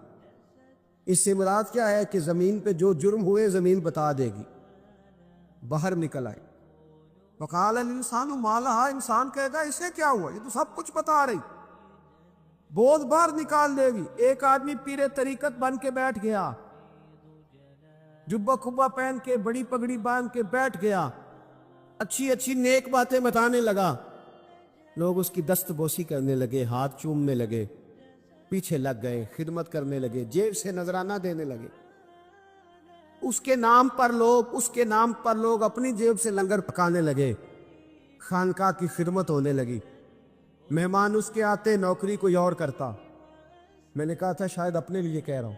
اس سے مراد کیا ہے کہ زمین پہ جو جرم ہوئے زمین بتا دے گی، باہر نکل آئے۔ وقال الانسان ما لہا، انسان کہے گا اسے کیا ہوا، یہ تو سب کچھ بتا رہی، بوجھ باہر نکال دے گی۔ ایک آدمی پیر طریقت بن کے بیٹھ گیا، جبہ کبا پہن کے بڑی پگڑی باندھ کے بیٹھ گیا، اچھی نیک باتیں بتانے لگا، لوگ اس کی دست بوسی کرنے لگے، ہاتھ چومنے لگے، پیچھے لگ گئے، خدمت کرنے لگے، جیب سے نذرانہ دینے لگے، اس کے نام پر لوگ اپنی جیب سے لنگر پکانے لگے، خانقاہ کی خدمت ہونے لگی، مہمان اس کے آتے، نوکری کوئی اور کرتا۔ میں نے کہا تھا شاید اپنے لیے کہہ رہا ہوں،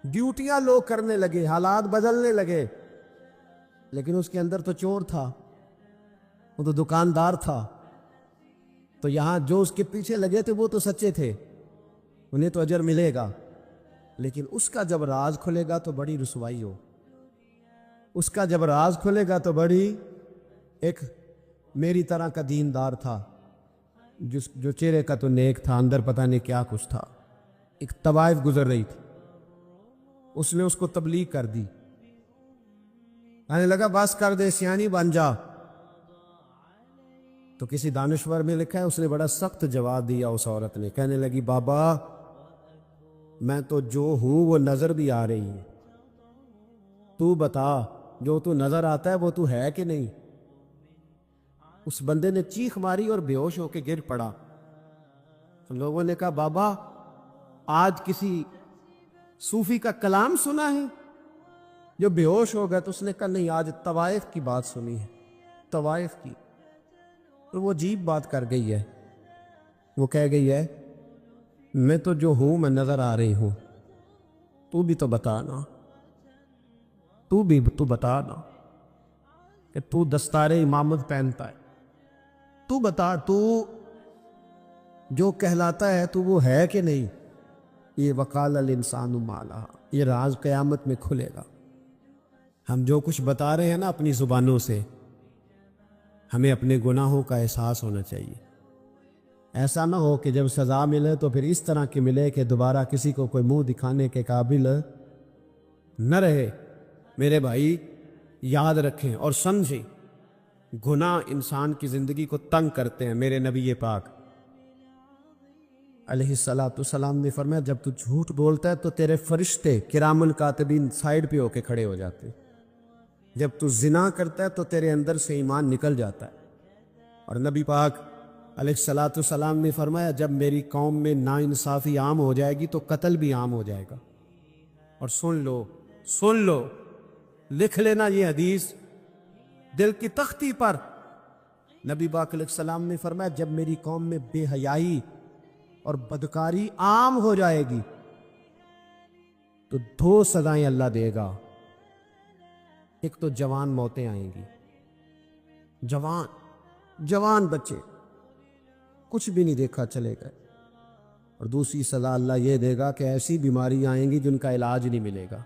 ڈیوٹیاں لوگ کرنے لگے، حالات بدلنے لگے، لیکن اس کے اندر تو چور تھا، وہ تو دکاندار تھا، تو یہاں جو اس کے پیچھے لگے تھے وہ تو سچے تھے، انہیں تو اجر ملے گا، لیکن اس کا جب راز کھلے گا تو بڑی رسوائی ہو، اس کا جب راز کھلے گا تو بڑی، ایک میری طرح کا دیندار تھا، جو چہرے کا تو نیک تھا، اندر پتہ نہیں کیا کچھ تھا، ایک طوائف گزر رہی تھی، اس نے اس کو تبلیغ کر دی، کہنے لگا بس کر دے، سیانی بن جا۔ تو کسی دانشور میں لکھا ہے اس نے بڑا سخت جواب دیا، اس عورت نے، کہنے لگی بابا میں تو جو ہوں وہ نظر بھی آ رہی ہے، تو بتا جو تو نظر آتا ہے وہ تو ہے کہ نہیں؟ اس بندے نے چیخ ماری اور بے ہوش ہو کے گر پڑا. لوگوں نے کہا بابا آج کسی صوفی کا کلام سنا ہے؟ جو بے ہوش ہو گیا تو اس نے کہا نہیں، آج طوائف کی بات سنی ہے، طوائف کی. تو وہ عجیب بات کر گئی ہے. وہ کہہ گئی ہے میں تو جو ہوں میں نظر آ رہی ہوں، تو بھی تو بتانا، تو بتانا کہ تو دستار امامت پہنتا ہے، تو بتا تو جو کہلاتا ہے تو وہ ہے کہ نہیں؟ یہ وقال الانسان ما لہا، یہ راز قیامت میں کھلے گا. ہم جو کچھ بتا رہے ہیں نا اپنی زبانوں سے، ہمیں اپنے گناہوں کا احساس ہونا چاہیے. ایسا نہ ہو کہ جب سزا ملے تو پھر اس طرح کی ملے کہ دوبارہ کسی کو کوئی منہ دکھانے کے قابل نہ رہے. میرے بھائی یاد رکھیں اور سمجھیں، گناہ انسان کی زندگی کو تنگ کرتے ہیں. میرے نبی پاک علیہ الصلوۃ والسلام نے فرمایا جب تو جھوٹ بولتا ہے تو تیرے فرشتے کرامن کاتبین سائیڈ پہ ہو کے کھڑے ہو جاتے ہیں. جب تو زنا کرتا ہے تو تیرے اندر سے ایمان نکل جاتا ہے. اور نبی پاک علیہ الصلوۃ والسلام نے فرمایا جب میری قوم میں ناانصافی عام ہو جائے گی تو قتل بھی عام ہو جائے گا. اور سن لو لکھ لینا یہ حدیث دل کی تختی پر. نبی پاک علیہ السلام نے فرمایا جب میری قوم میں بے حیائی اور بدکاری عام ہو جائے گی تو 2 سزائیں اللہ دے گا. ایک تو جوان موتیں آئیں گی، جوان بچے کچھ بھی نہیں دیکھا چلے گئے. اور دوسری سزا اللہ یہ دے گا کہ ایسی بیماری آئیں گی جن کا علاج نہیں ملے گا،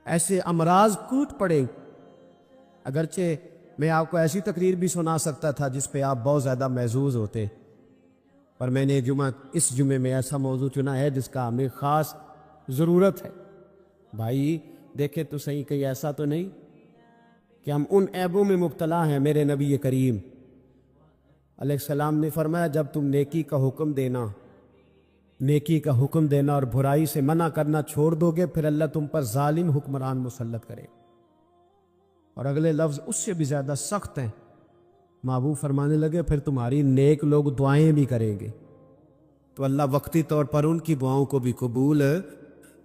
ایسے امراض کوٹ پڑے. اگرچہ میں آپ کو ایسی تقریر بھی سنا سکتا تھا جس پہ آپ بہت زیادہ محظوظ ہوتے، پر میں نے اس جمعے میں ایسا موضوع چنا ہے جس کا ہمیں خاص ضرورت ہے. بھائی دیکھیں تو صحیح، کہیں ایسا تو نہیں کہ ہم ان عیبوں میں مبتلا ہیں. میرے نبی کریم علیہ السلام نے فرمایا جب تم نیکی کا حکم دینا اور برائی سے منع کرنا چھوڑ دو گے پھر اللہ تم پر ظالم حکمران مسلط کرے. اور اگلے لفظ اس سے بھی زیادہ سخت ہیں. محبوب فرمانے لگے پھر تمہاری نیک لوگ دعائیں بھی کریں گے تو اللہ وقتی طور پر ان کی دعاؤں کو بھی قبول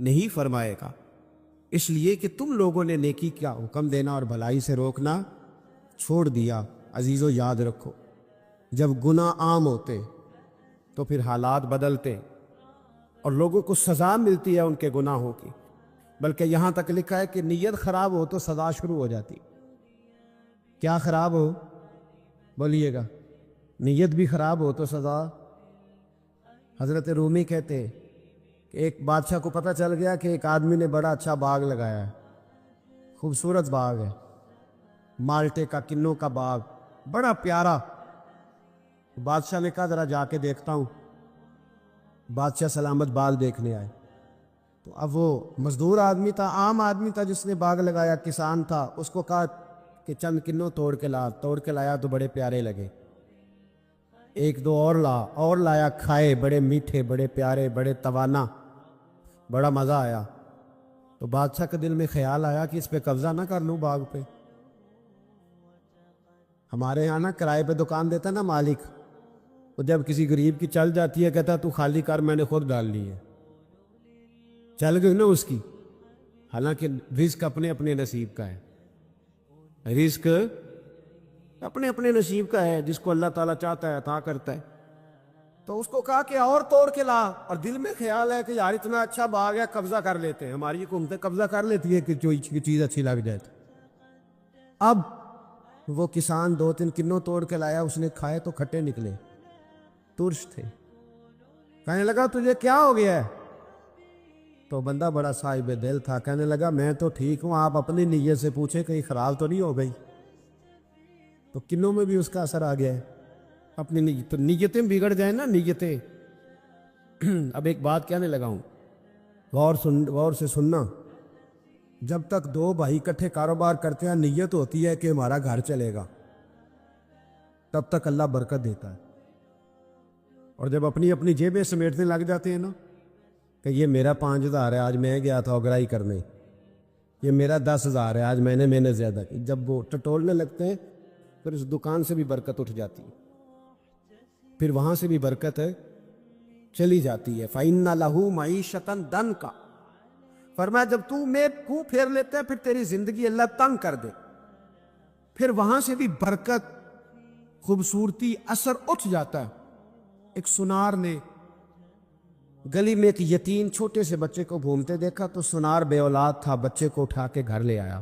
نہیں فرمائے گا. اس لیے کہ تم لوگوں نے نیکی کا حکم دینا اور بھلائی سے روکنا چھوڑ دیا. عزیزو یاد رکھو جب گناہ عام ہوتے تو پھر حالات بدلتے اور لوگوں کو سزا ملتی ہے ان کے گناہوں کی. بلکہ یہاں تک لکھا ہے کہ نیت خراب ہو تو سزا شروع ہو جاتی. کیا خراب ہو؟ بولیے گا. نیت بھی خراب ہو تو سزا. حضرت رومی کہتے ہیں کہ ایک بادشاہ کو پتہ چل گیا کہ ایک آدمی نے بڑا اچھا باغ لگایا ہے، خوبصورت باغ ہے، مالٹے کا کنوں کا باغ، بڑا پیارا. بادشاہ نے کہا ذرا جا کے دیکھتا ہوں. بادشاہ سلامت بال دیکھنے آئے تو اب وہ مزدور آدمی تھا، عام آدمی تھا جس نے باغ لگایا، کسان تھا. اس کو کہا کہ چند کنوں توڑ کے لایا تو بڑے پیارے لگے. ایک دو اور لایا، کھائے، بڑے میٹھے، بڑے پیارے، بڑے توانا، بڑا مزہ آیا. تو بادشاہ کے دل میں خیال آیا کہ اس پہ قبضہ نہ کر لوں باغ پہ. ہمارے یہاں نا کرائے پہ دکان دیتا نا مالک، وہ جب کسی غریب کی چل جاتی ہے کہتا تو خالی کر، میں نے خود ڈال لی ہے. چل گئی نا اس کی. حالانکہ رزق اپنے اپنے نصیب کا ہے، رزق اپنے اپنے نصیب کا ہے، جس کو اللہ تعالیٰ چاہتا ہے عطا کرتا ہے. تو اس کو کہا کہ اور توڑ کے لا، اور دل میں خیال ہے کہ یار اتنا اچھا باغ ہے قبضہ کر لیتے ہیں. ہماری حکومتیں قبضہ کر لیتی ہے کہ جو چیز اچھی لگ جائے. اب وہ کسان 2-3 کنوں توڑ کے لایا، اس نے کھائے تو کھٹے نکلے، ترش تھے. کہنے لگا تجھے کیا ہو گیا ہے؟ تو بندہ بڑا صاحب دل تھا، کہنے لگا میں تو ٹھیک ہوں، آپ اپنی نیت سے پوچھیں کہیں خراب تو نہیں ہو گئی. تو کنوں میں بھی اس کا اثر آ گیا ہے. اپنی نیتیں بگڑ جائیں نا، نیتیں. اب ایک بات کہنے لگا ہوں، غور سے سننا. جب تک 2 بھائی اکٹھے کاروبار کرتے ہیں نیت ہوتی ہے کہ ہمارا گھر چلے گا، تب تک اللہ برکت دیتا ہے. اور جب اپنی اپنی جیبیں سمیٹنے لگ جاتے ہیں نا کہ یہ میرا 5,000 ہے، آج میں گیا تھا اگرائی کرنے، یہ میرا 10,000 ہے، آج میں نے محنت زیادہ کی. جب وہ ٹٹولنے لگتے ہیں پھر اس دکان سے بھی برکت اٹھ جاتی ہے، پھر وہاں سے بھی برکت ہے چلی جاتی ہے۔ فَإِنَّ لَهُ مَعِيشَةً دَنْكَ، فرمایا جب تو منہ پھیر لیتے ہیں پھر تیری زندگی اللہ تنگ کر دے، پھر وہاں سے بھی برکت، خوبصورتی، اثر اٹھ جاتا ہے۔ ایک سنار نے گلی میں ایک یتیم چھوٹے سے بچے کو گھومتے دیکھا تو سنار بے اولاد تھا، بچے کو اٹھا کے گھر لے آیا،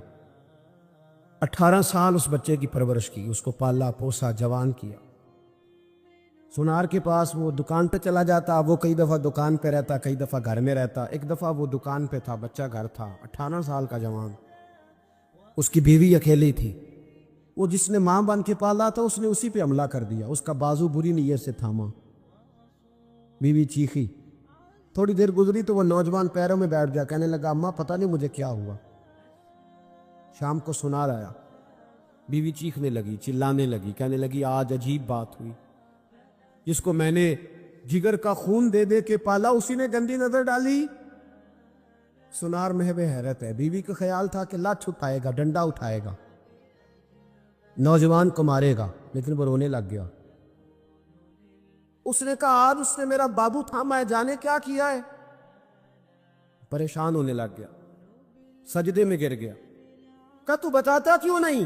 18 سال اس بچے کی پرورش کی، اس کو پالا پوسا، جوان کیا۔ سنار کے پاس وہ دکان پہ چلا جاتا، وہ کئی دفعہ دکان پہ رہتا، کئی دفعہ گھر میں رہتا۔ ایک دفعہ وہ دکان پہ تھا، بچہ گھر تھا، 18 سال کا جوان، اس کی بیوی اکیلی تھی۔ وہ جس نے ماں بن کے پالا تھا اس نے اسی پہ حملہ کر دیا، اس کا بازو بری نیت سے تھاما، بیوی چیخی۔ تھوڑی دیر گزری تو وہ نوجوان پیروں میں بیٹھ گیا، کہنے لگا اماں پتہ نہیں مجھے کیا ہوا۔ شام کو سنار آیا، بیوی چیخنے لگی، چلانے لگی، کہنے لگی آج عجیب بات ہوئی، جس کو میں نے جگر کا خون دے دے کے پالا اسی نے گندی نظر ڈالی۔ سنار محو حیرت ہے، بیوی کا خیال تھا کہ لاٹھ اٹھائے گا، ڈنڈا اٹھائے گا، نوجوان کو مارے گا، لیکن وہ رونے لگ گیا۔ اس نے کہا آج اس نے میرا بابو تھاما ہے، جانے کیا کیا ہے۔ پریشان ہونے لگ گیا، سجدے میں گر گیا، کہا تو بتاتا کیوں نہیں؟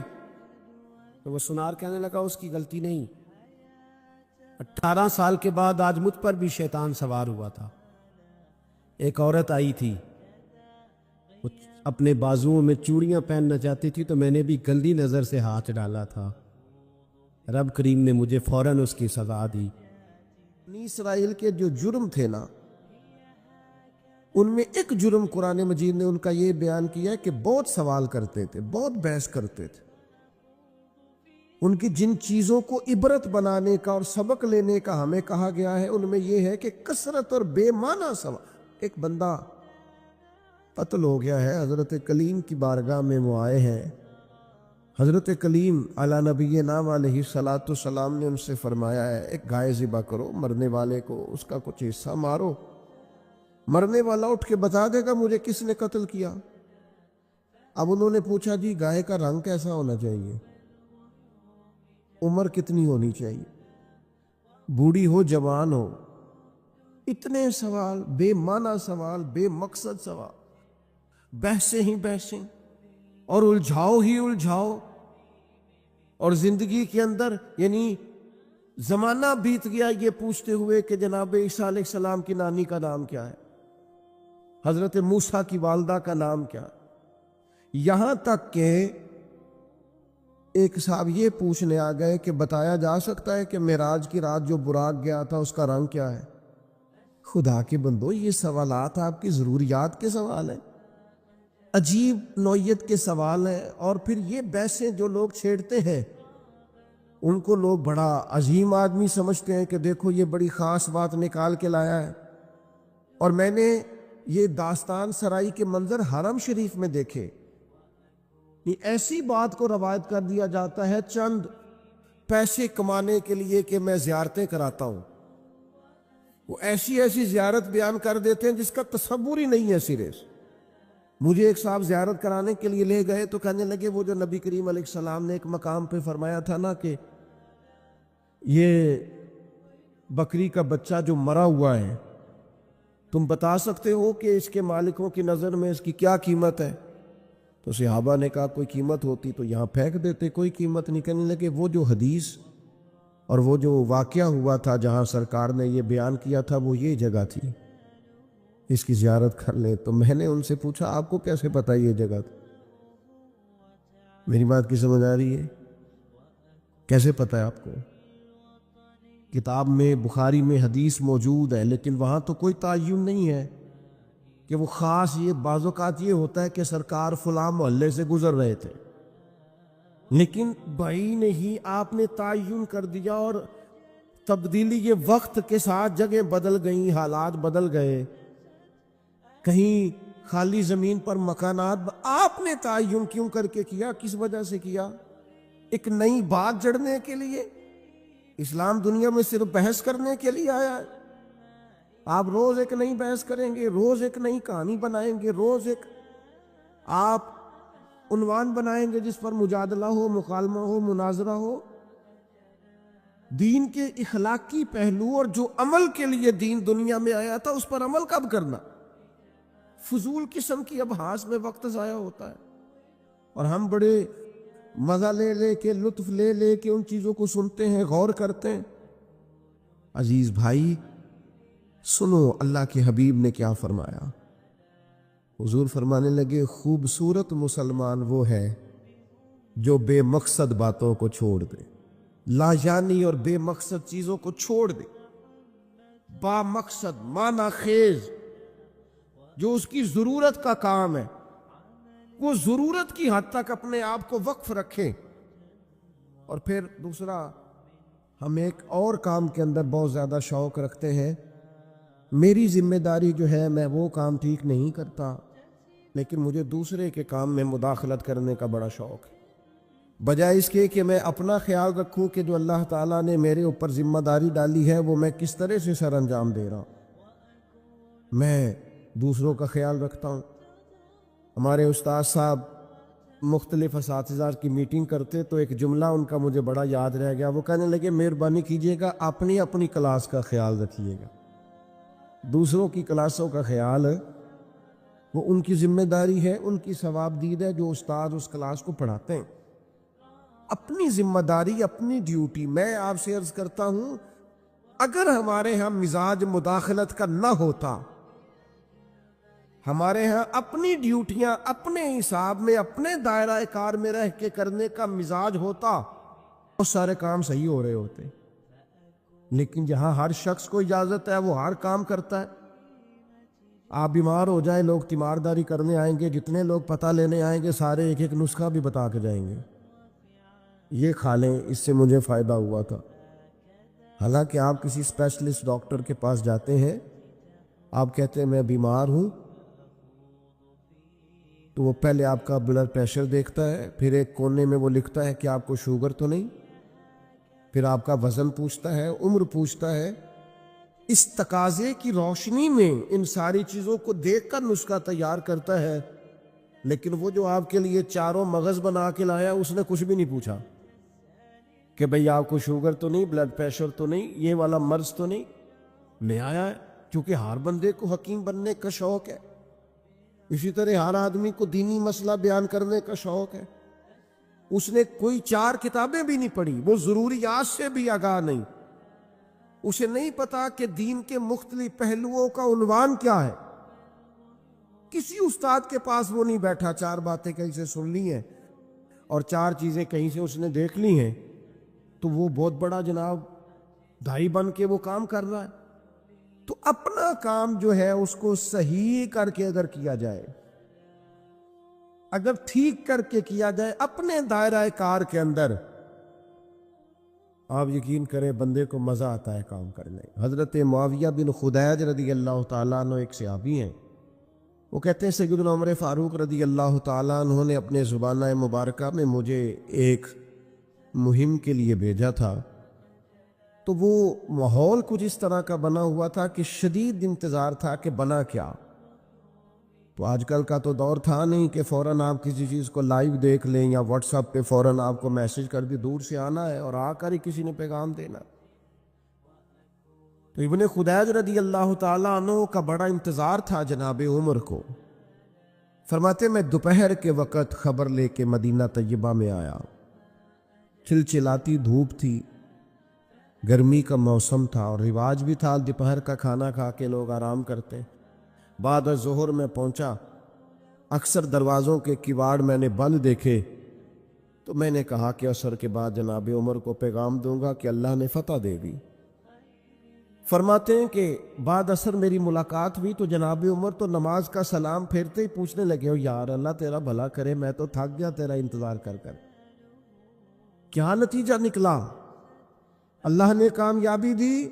تو وہ سنار کہنے لگا اس کی غلطی نہیں، 18 سال کے بعد آج مجھ پر بھی شیطان سوار ہوا تھا۔ ایک عورت آئی تھی، وہ اپنے بازوؤں میں چوڑیاں پہننا چاہتی تھی تو میں نے بھی گندی نظر سے ہاتھ ڈالا تھا، رب کریم نے مجھے فوراً اس کی سزا دی۔ بنی اسرائیل کے جو جرم تھے نا، ان میں ایک جرم قرآن مجید نے ان کا یہ بیان کیا ہے کہ بہت سوال کرتے تھے، بہت بحث کرتے تھے۔ ان کی جن چیزوں کو عبرت بنانے کا اور سبق لینے کا ہمیں کہا گیا ہے ان میں یہ ہے کہ کثرت اور بے معنی سوال۔ ایک بندہ قتل ہو گیا ہے، حضرت کلیم کی بارگاہ میں وہ آئے ہیں، حضرت کلیم علی نبینا علیہ الصلاۃ والسلام نے ان سے فرمایا ہے ایک گائے ذبح کرو، مرنے والے کو اس کا کچھ حصہ مارو، مرنے والا اٹھ کے بتا دے گا مجھے کس نے قتل کیا۔ اب انہوں نے پوچھا جی گائے کا رنگ کیسا ہونا چاہیے، عمر کتنی ہونی چاہیے، بوڑھی ہو جوان ہو، اتنے سوال، بے معنی سوال، بے مقصد سوال، بحثیں ہی بحثیں اور الجھاؤ ہی الجھاؤ۔ اور زندگی کے اندر یعنی زمانہ بیت گیا یہ پوچھتے ہوئے کہ جناب عیسیٰ علیہ السلام کی نانی کا نام کیا ہے، حضرت موسیٰ کی والدہ کا نام کیا ہے، یہاں تک کہ ایک صاحب یہ پوچھنے آ گئے کہ بتایا جا سکتا ہے کہ معراج کی رات جو براق گیا تھا اس کا رنگ کیا ہے۔ خدا کے بندو، یہ سوالات آپ کی ضروریات کے سوال ہیں، عجیب نوعیت کے سوال ہیں۔ اور پھر یہ بحثیں جو لوگ چھیڑتے ہیں ان کو لوگ بڑا عظیم آدمی سمجھتے ہیں کہ دیکھو یہ بڑی خاص بات نکال کے لایا ہے۔ اور میں نے یہ داستان سرائی کے منظر حرم شریف میں دیکھے، ایسی بات کو روایت کر دیا جاتا ہے چند پیسے کمانے کے لیے کہ میں زیارتیں کراتا ہوں، وہ ایسی ایسی زیارت بیان کر دیتے ہیں جس کا تصور ہی نہیں ہے سرے سے۔ مجھے ایک صاحب زیارت کرانے کے لیے لے گئے تو کہنے لگے وہ جو نبی کریم علیہ السلام نے ایک مقام پہ فرمایا تھا نا کہ یہ بکری کا بچہ جو مرا ہوا ہے تم بتا سکتے ہو کہ اس کے مالکوں کی نظر میں اس کی کیا قیمت ہے؟ تو صحابہ نے کہا کوئی قیمت ہوتی تو یہاں پھینک دیتے، کوئی قیمت نہیں۔ کہنے لگے وہ جو حدیث اور وہ جو واقعہ ہوا تھا جہاں سرکار نے یہ بیان کیا تھا وہ یہ جگہ تھی، اس کی زیارت کر لیں۔ تو میں نے ان سے پوچھا آپ کو کیسے پتہ یہ جگہ تھی؟ میری بات کی سمجھ آ رہی ہے؟ کیسے پتہ ہے آپ کو؟ کتاب میں بخاری میں حدیث موجود ہے لیکن وہاں تو کوئی تعین نہیں ہے کہ وہ خاص، یہ بعض اوقات یہ ہوتا ہے کہ سرکار فلاں محلے سے گزر رہے تھے، لیکن بھائی نہیں آپ نے تعین کر دیا اور تبدیلی یہ وقت کے ساتھ جگہ بدل گئیں، حالات بدل گئے، کہیں خالی زمین پر مکانات آپ نے تعین کیوں کر کے کیا؟ کس وجہ سے کیا؟ ایک نئی بات جڑنے کے لیے؟ اسلام دنیا میں صرف بحث کرنے کے لیے آیا ہے؟ آپ روز ایک نئی بحث کریں گے، روز ایک نئی کہانی بنائیں گے، روز ایک آپ عنوان بنائیں گے جس پر مجادلہ ہو، مکالمہ ہو، مناظرہ ہو۔ دین کے اخلاقی پہلو اور جو عمل کے لیے دین دنیا میں آیا تھا اس پر عمل کب کرنا؟ فضول قسم کی ابحاث میں وقت ضائع ہوتا ہے، اور ہم بڑے مزہ لے لے کے، لطف لے لے کے ان چیزوں کو سنتے ہیں، غور کرتے ہیں۔ عزیز بھائی سنو اللہ کے حبیب نے کیا فرمایا۔ حضور فرمانے لگے خوبصورت مسلمان وہ ہے جو بے مقصد باتوں کو چھوڑ دے، لا یعنی اور بے مقصد چیزوں کو چھوڑ دے، با مقصد معنی خیز جو اس کی ضرورت کا کام ہے وہ ضرورت کی حد تک اپنے آپ کو وقف رکھے۔ اور پھر دوسرا، ہم ایک اور کام کے اندر بہت زیادہ شوق رکھتے ہیں، میری ذمہ داری جو ہے میں وہ کام ٹھیک نہیں کرتا لیکن مجھے دوسرے کے کام میں مداخلت کرنے کا بڑا شوق ہے، بجائے اس کے کہ میں اپنا خیال رکھوں کہ جو اللہ تعالیٰ نے میرے اوپر ذمہ داری ڈالی ہے وہ میں کس طرح سے سر انجام دے رہا ہوں، میں دوسروں کا خیال رکھتا ہوں۔ ہمارے استاد صاحب مختلف اساتذہ کی میٹنگ کرتے تو ایک جملہ ان کا مجھے بڑا یاد رہ گیا، وہ کہنے لگے مہربانی کیجیے گا اپنی اپنی کلاس کا خیال رکھیے گا، دوسروں کی کلاسوں کا خیال وہ ان کی ذمہ داری ہے، ان کی ثواب دید ہے جو استاد اس کلاس کو پڑھاتے ہیں۔ اپنی ذمہ داری، اپنی ڈیوٹی۔ میں آپ سے عرض کرتا ہوں اگر ہمارے ہاں مزاج مداخلت کا نہ ہوتا، ہمارے ہاں اپنی ڈیوٹیاں اپنے حساب میں اپنے دائرہ کار میں رہ کے کرنے کا مزاج ہوتا، بہت سارے کام صحیح ہو رہے ہوتے، لیکن جہاں ہر شخص کو اجازت ہے وہ ہر کام کرتا ہے۔ آپ بیمار ہو جائیں، لوگ تیمارداری کرنے آئیں گے، جتنے لوگ پتہ لینے آئیں گے سارے ایک ایک نسخہ بھی بتا کے جائیں گے، یہ کھا لیں اس سے مجھے فائدہ ہوا تھا۔ حالانکہ آپ کسی اسپیشلسٹ ڈاکٹر کے پاس جاتے ہیں، آپ کہتے ہیں میں بیمار ہوں، تو وہ پہلے آپ کا بلڈ پریشر دیکھتا ہے، پھر ایک کونے میں وہ لکھتا ہے کہ آپ کو شوگر تو نہیں، پھر آپ کا وزن پوچھتا ہے، عمر پوچھتا ہے۔ اس تقاضے کی روشنی میں ان ساری چیزوں کو دیکھ کر نسخہ تیار کرتا ہے، لیکن وہ جو آپ کے لیے چاروں مغز بنا کے لایا اس نے کچھ بھی نہیں پوچھا کہ بھئی آپ کو شوگر تو نہیں، بلڈ پریشر تو نہیں، یہ والا مرض تو نہیں، لے آیا ہے۔ کیونکہ ہر بندے کو حکیم بننے کا شوق ہے، اسی طرح ہر آدمی کو دینی مسئلہ بیان کرنے کا شوق ہے۔ اس نے کوئی 4 کتابیں بھی نہیں پڑھی، وہ ضروریات سے بھی آگاہ نہیں، اسے نہیں پتا کہ دین کے مختلف پہلوؤں کا عنوان کیا ہے۔ کسی استاد کے پاس وہ نہیں بیٹھا، 4 باتیں کہیں سے سن لی ہیں اور 4 چیزیں کہیں سے اس نے دیکھ لی ہیں تو وہ بہت بڑا جناب دائی بن کے وہ کام کر رہا ہے۔ تو اپنا کام جو ہے اس کو صحیح کر کے اگر کیا جائے، اگر ٹھیک کر کے کیا جائے اپنے دائرہ کار کے اندر، آپ یقین کریں بندے کو مزہ آتا ہے کام کرنے۔ حضرت معاویہ بن خدیج رضی اللہ تعالیٰ عنہ ایک صحابی ہیں، وہ کہتے ہیں سیدنا عمر فاروق رضی اللہ تعالیٰ عنہ نے اپنے زبانہ مبارکہ میں مجھے ایک مہم کے لیے بھیجا تھا، تو وہ ماحول کچھ اس طرح کا بنا ہوا تھا کہ شدید انتظار تھا کہ بنا کیا۔ تو آج کل کا تو دور تھا نہیں کہ فوراً آپ کسی چیز کو لائیو دیکھ لیں یا واٹس ایپ پہ فوراً آپ کو میسج کر دی، دور سے آنا ہے اور آ کر ہی کسی نے پیغام دینا۔ تو ابن خدیج رضی اللہ تعالیٰ عنہ کا بڑا انتظار تھا جناب عمر کو۔ فرماتے میں دوپہر کے وقت خبر لے کے مدینہ طیبہ میں آیا، چلچلاتی دھوپ تھی، گرمی کا موسم تھا اور رواج بھی تھا دوپہر کا کھانا کھا کے لوگ آرام کرتے۔ بعد ظہر میں پہنچا، اکثر دروازوں کے کواڑ میں نے بند دیکھے، تو میں نے کہا کہ عصر کے بعد جناب عمر کو پیغام دوں گا کہ اللہ نے فتح دے دی۔ فرماتے ہیں کہ بعد عصر میری ملاقات ہوئی تو جناب عمر تو نماز کا سلام پھیرتے ہی پوچھنے لگے، یار اللہ تیرا بھلا کرے، میں تو تھک گیا تیرا انتظار کر کر، کیا نتیجہ نکلا؟ اللہ نے کامیابی دی؟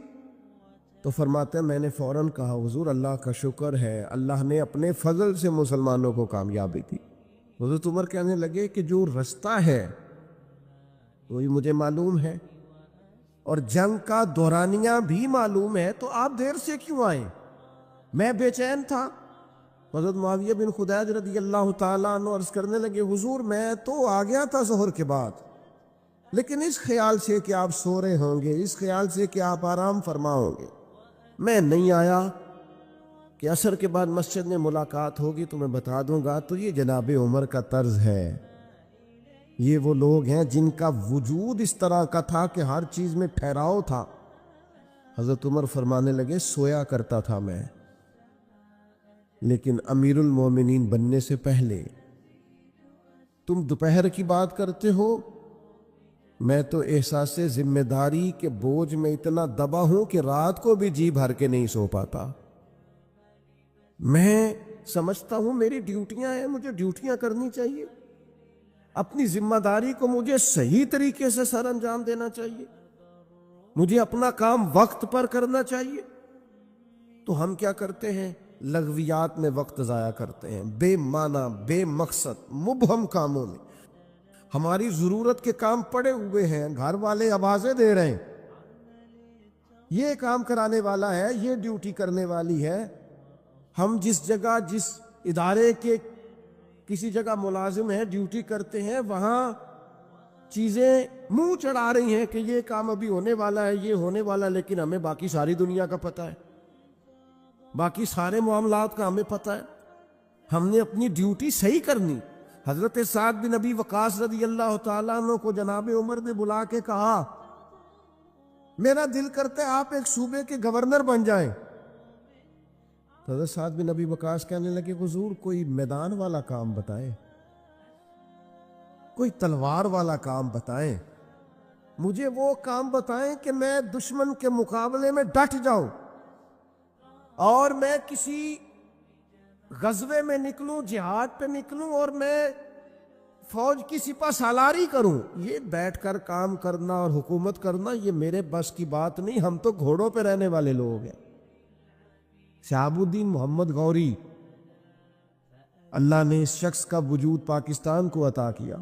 تو فرماتے ہیں میں نے فوراً کہا حضور اللہ کا شکر ہے، اللہ نے اپنے فضل سے مسلمانوں کو کامیابی دی۔ حضرت عمر کہنے لگے کہ جو رستہ ہے وہی مجھے معلوم ہے اور جنگ کا دورانیہ بھی معلوم ہے، تو آپ دیر سے کیوں آئے؟ میں بے چین تھا۔ حضرت معاویہ بن خدیج رضی اللہ تعالیٰ عنہ عرض کرنے لگے حضور میں تو آ گیا تھا ظہر کے بعد، لیکن اس خیال سے کہ آپ سو رہے ہوں گے، اس خیال سے کہ آپ آرام فرما ہوں گے، میں نہیں آیا کہ عصر کے بعد مسجد میں ملاقات ہوگی تو میں بتا دوں گا، تو یہ جناب عمر کا طرز ہے۔ یہ وہ لوگ ہیں جن کا وجود اس طرح کا تھا کہ ہر چیز میں ٹھہراؤ تھا۔ حضرت عمر فرمانے لگے سویا کرتا تھا میں، لیکن امیر المومنین بننے سے پہلے تم دوپہر کی بات کرتے ہو، میں تو احساس ذمہ داری کے بوجھ میں اتنا دبا ہوں کہ رات کو بھی جی بھر کے نہیں سو پاتا۔ میں سمجھتا ہوں میری ڈیوٹیاں ہیں، مجھے ڈیوٹیاں کرنی چاہیے، اپنی ذمہ داری کو مجھے صحیح طریقے سے سر انجام دینا چاہیے، مجھے اپنا کام وقت پر کرنا چاہیے۔ تو ہم کیا کرتے ہیں؟ لغویات میں وقت ضائع کرتے ہیں، بے معنی، بے مقصد، مبہم کاموں میں۔ ہماری ضرورت کے کام پڑے ہوئے ہیں، گھر والے آوازیں دے رہے ہیں، یہ کام کرانے والا ہے، یہ ڈیوٹی کرنے والی ہے۔ ہم جس جگہ، جس ادارے کے کسی جگہ ملازم ہیں، ڈیوٹی کرتے ہیں، وہاں چیزیں منہ چڑھا رہی ہیں کہ یہ کام ابھی ہونے والا ہے، یہ ہونے والا، لیکن ہمیں باقی ساری دنیا کا پتہ ہے، باقی سارے معاملات کا ہمیں پتہ ہے۔ ہم نے اپنی ڈیوٹی صحیح کرنی۔ حضرت سعد بن ابی وقاص رضی اللہ تعالیٰ عنہ کو جناب عمر نے بلا کے کہا میرا دل کرتا ہے آپ ایک صوبے کے گورنر بن جائیں۔ تو حضرت سعد بن ابی وقاص کہنے لگے حضور کوئی میدان والا کام بتائیں، کوئی تلوار والا کام بتائیں، مجھے وہ کام بتائیں کہ میں دشمن کے مقابلے میں ڈٹ جاؤں اور میں کسی غزوے میں نکلوں، جہاد پہ نکلوں اور میں فوج کی سپہ سالاری کروں۔ یہ بیٹھ کر کام کرنا اور حکومت کرنا یہ میرے بس کی بات نہیں، ہم تو گھوڑوں پہ رہنے والے لوگ ہیں۔ شہاب الدین محمد غوری، اللہ نے اس شخص کا وجود پاکستان کو عطا کیا۔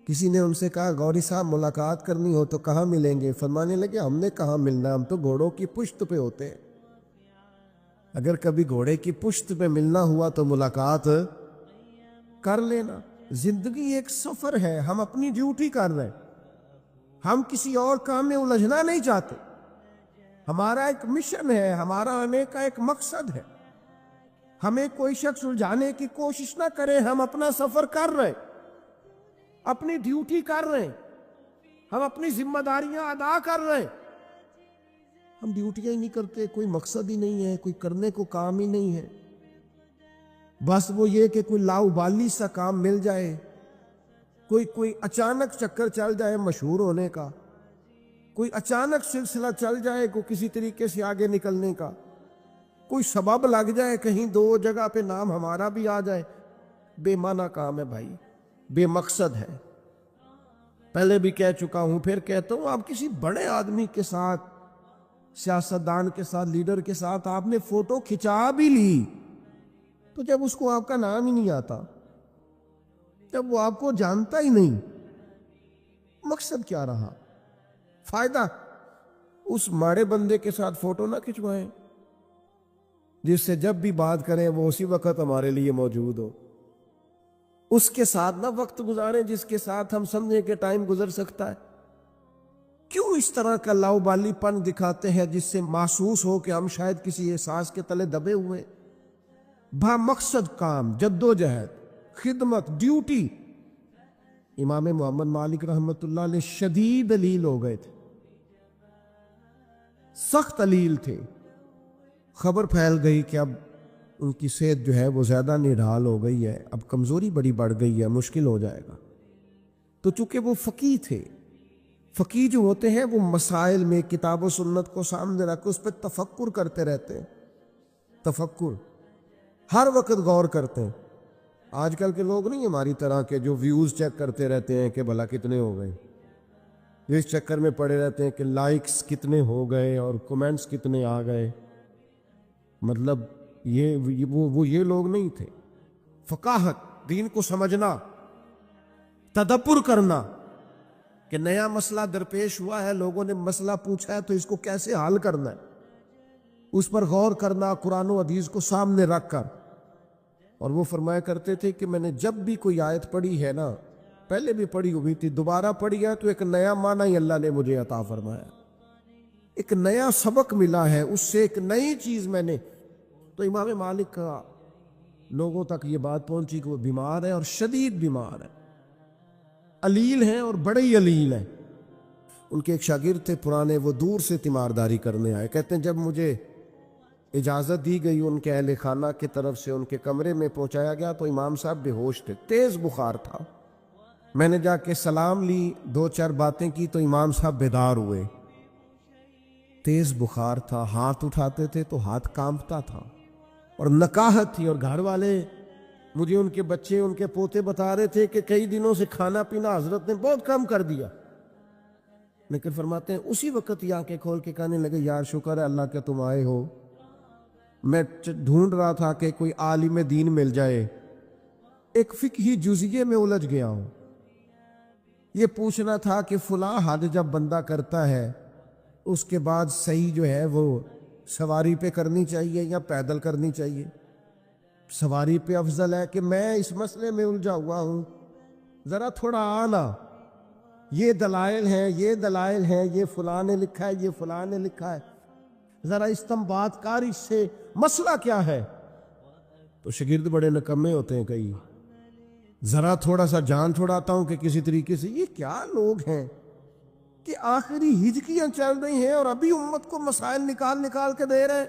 کسی نے ان سے کہا غوری صاحب ملاقات کرنی ہو تو کہاں ملیں گے؟ فرمانے لگے ہم نے کہاں ملنا ہے، ہم تو گھوڑوں کی پشت پہ ہوتے ہیں، اگر کبھی گھوڑے کی پشت پہ ملنا ہوا تو ملاقات کر لینا۔ زندگی ایک سفر ہے، ہم اپنی ڈیوٹی کر رہے ہیں، ہم کسی اور کام میں الجھنا نہیں چاہتے، ہمارا ایک مشن ہے، ہمارا آنے کا ایک مقصد ہے، ہمیں کوئی شخص الجھانے کی کوشش نہ کرے، ہم اپنا سفر کر رہے ہیں، اپنی ڈیوٹی کر رہے ہیں، ہم اپنی ذمہ داریاں ادا کر رہے ہیں۔ ہم ڈیوٹیاں ہی نہیں کرتے، کوئی مقصد ہی نہیں ہے، کوئی کرنے کو کام ہی نہیں ہے، بس وہ یہ کہ کوئی لاؤبالی سا کام مل جائے، کوئی اچانک چکر چل جائے مشہور ہونے کا، کوئی اچانک سلسلہ چل جائے کو کسی طریقے سے آگے نکلنے کا، کوئی سبب لگ جائے کہیں دو جگہ پہ نام ہمارا بھی آ جائے۔ بے معنی کام ہے بھائی، بے مقصد ہے۔ پہلے بھی کہہ چکا ہوں، پھر کہتا ہوں، آپ کسی بڑے آدمی کے ساتھ، سیاستدان کے ساتھ، لیڈر کے ساتھ آپ نے فوٹو کھچا بھی لی، تو جب اس کو آپ کا نام ہی نہیں آتا، جب وہ آپ کو جانتا ہی نہیں، مقصد کیا رہا؟ فائدہ؟ اس ماڑے بندے کے ساتھ فوٹو نہ کھچوائیں جس سے جب بھی بات کریں وہ اسی وقت ہمارے لیے موجود ہو، اس کے ساتھ نہ وقت گزاریں جس کے ساتھ ہم سمجھیں کہ ٹائم گزر سکتا ہے۔ کیوں اس طرح کا لاؤبالی پن دکھاتے ہیں جس سے محسوس ہو کہ ہم شاید کسی احساس کے تلے دبے ہوئے؟ با مقصد کام، جدوجہد، خدمت، ڈیوٹی۔ امام محمد مالک رحمۃ اللہ علیہ شدید علیل ہو گئے تھے، سخت علیل تھے۔ خبر پھیل گئی کہ اب ان کی صحت جو ہے وہ زیادہ نڈھال ہو گئی ہے، اب کمزوری بڑی بڑھ گئی ہے، مشکل ہو جائے گا۔ تو چونکہ وہ فقیہ تھے، فقیہ جو ہوتے ہیں وہ مسائل میں کتاب و سنت کو سامنے رکھ کے اس پہ تفکر کرتے رہتے ہیں، تفکر، ہر وقت غور کرتے ہیں۔ آج کل کے لوگ نہیں ہماری طرح کے جو ویوز چیک کرتے رہتے ہیں کہ بھلا کتنے ہو گئے، جو اس چکر میں پڑے رہتے ہیں کہ لائکس کتنے ہو گئے اور کمنٹس کتنے آ گئے۔ مطلب یہ لوگ نہیں تھے۔ فقاہت، دین کو سمجھنا، تدبر کرنا کہ نیا مسئلہ درپیش ہوا ہے، لوگوں نے مسئلہ پوچھا ہے تو اس کو کیسے حل کرنا ہے، اس پر غور کرنا قرآن و حدیث کو سامنے رکھ کر۔ اور وہ فرمایا کرتے تھے کہ میں نے جب بھی کوئی آیت پڑھی ہے نا پہلے بھی پڑھی ہوئی تھی، دوبارہ پڑھی ہے تو ایک نیا معنی ہی اللہ نے مجھے عطا فرمایا، ایک نیا سبق ملا ہے، اس سے ایک نئی چیز میں نے. تو امام مالک کا لوگوں تک یہ بات پہنچی کہ وہ بیمار ہے اور شدید بیمار ہے، علیل ہیں اور بڑے ہی علیل ہیں. ان کے ایک شاگرد تھے پرانے، وہ دور سے تیمارداری کرنے آئے. کہتے ہیں جب مجھے اجازت دی گئی ان کے اہل خانہ کی طرف سے، ان کے کمرے میں پہنچایا گیا تو امام صاحب بے ہوش تھے، تیز بخار تھا. میں نے جا کے سلام لی، 2-4 باتیں کی تو امام صاحب بیدار ہوئے. تیز بخار تھا، ہاتھ اٹھاتے تھے تو ہاتھ کانپتا تھا اور نکاہت تھی. اور گھر والے مجھے ان کے بچے، ان کے پوتے بتا رہے تھے کہ کئی دنوں سے کھانا پینا حضرت نے بہت کم کر دیا. لیکن فرماتے ہیں اسی وقت یہ آنکھیں کھول کے کہنے لگے یار شکر ہے اللہ کہ تم آئے ہو. میں ڈھونڈ رہا تھا کہ کوئی عالم دین مل جائے، ایک فقہی جزیے میں الجھ گیا ہوں. یہ پوچھنا تھا کہ فلاں حد جب بندہ کرتا ہے اس کے بعد صحیح جو ہے وہ سواری پہ کرنی چاہیے یا پیدل کرنی چاہیے؟ سواری پہ افضل ہے کہ میں اس مسئلے میں الجھا ہوا ہوں، ذرا تھوڑا آنا، یہ دلائل ہیں، یہ دلائل ہیں، یہ فلاں نے لکھا ہے، یہ فلاں نے لکھا ہے، ذرا استنباط کاری سے مسئلہ کیا ہے. تو شاگرد بڑے نکمے ہوتے ہیں کئی، ذرا تھوڑا سا جان چھڑاتا ہوں کہ کسی طریقے سے. یہ کیا لوگ ہیں کہ آخری ہجکیاں چل رہی ہیں اور ابھی امت کو مسائل نکال نکال کے دے رہے ہیں.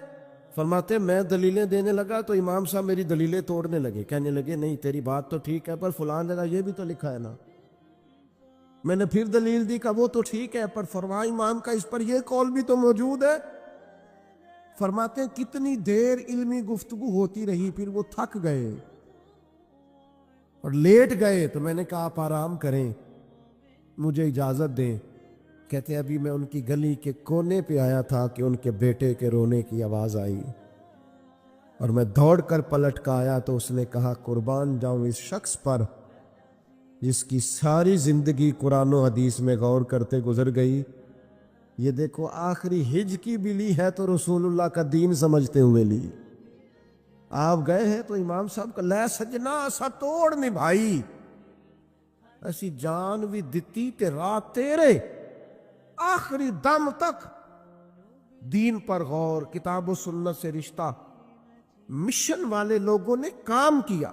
فرماتے ہیں میں دلیلیں دینے لگا تو امام صاحب میری دلیلیں توڑنے لگے، کہنے لگے نہیں تیری بات تو ٹھیک ہے پر فلاں جگہ یہ بھی تو لکھا ہے نا. میں نے پھر دلیل دی کہ وہ تو ٹھیک ہے پر فرما امام کا اس پر یہ قول بھی تو موجود ہے. فرماتے ہیں کتنی دیر علمی گفتگو ہوتی رہی، پھر وہ تھک گئے اور لیٹ گئے. تو میں نے کہا آپ آرام کریں، مجھے اجازت دیں. کہتے ہیں ابھی میں ان کی گلی کے کونے پہ آیا تھا کہ ان کے بیٹے کے رونے کی آواز آئی اور میں دوڑ کر پلٹ کر آیا تو اس نے کہا قربان جاؤں اس شخص پر جس کی ساری زندگی قرآن و حدیث میں غور کرتے گزر گئی. یہ دیکھو آخری ہج کی بھی لی ہے تو رسول اللہ کا دین سمجھتے ہوئے لی. آپ گئے ہیں تو امام صاحب کا لے سجنا سا توڑ نبھائی، ایسی جان بھی دتی تے رات تیرے. آخری دم تک دین پر غور، کتاب و سنت سے رشتہ، مشن والے لوگوں نے کام کیا.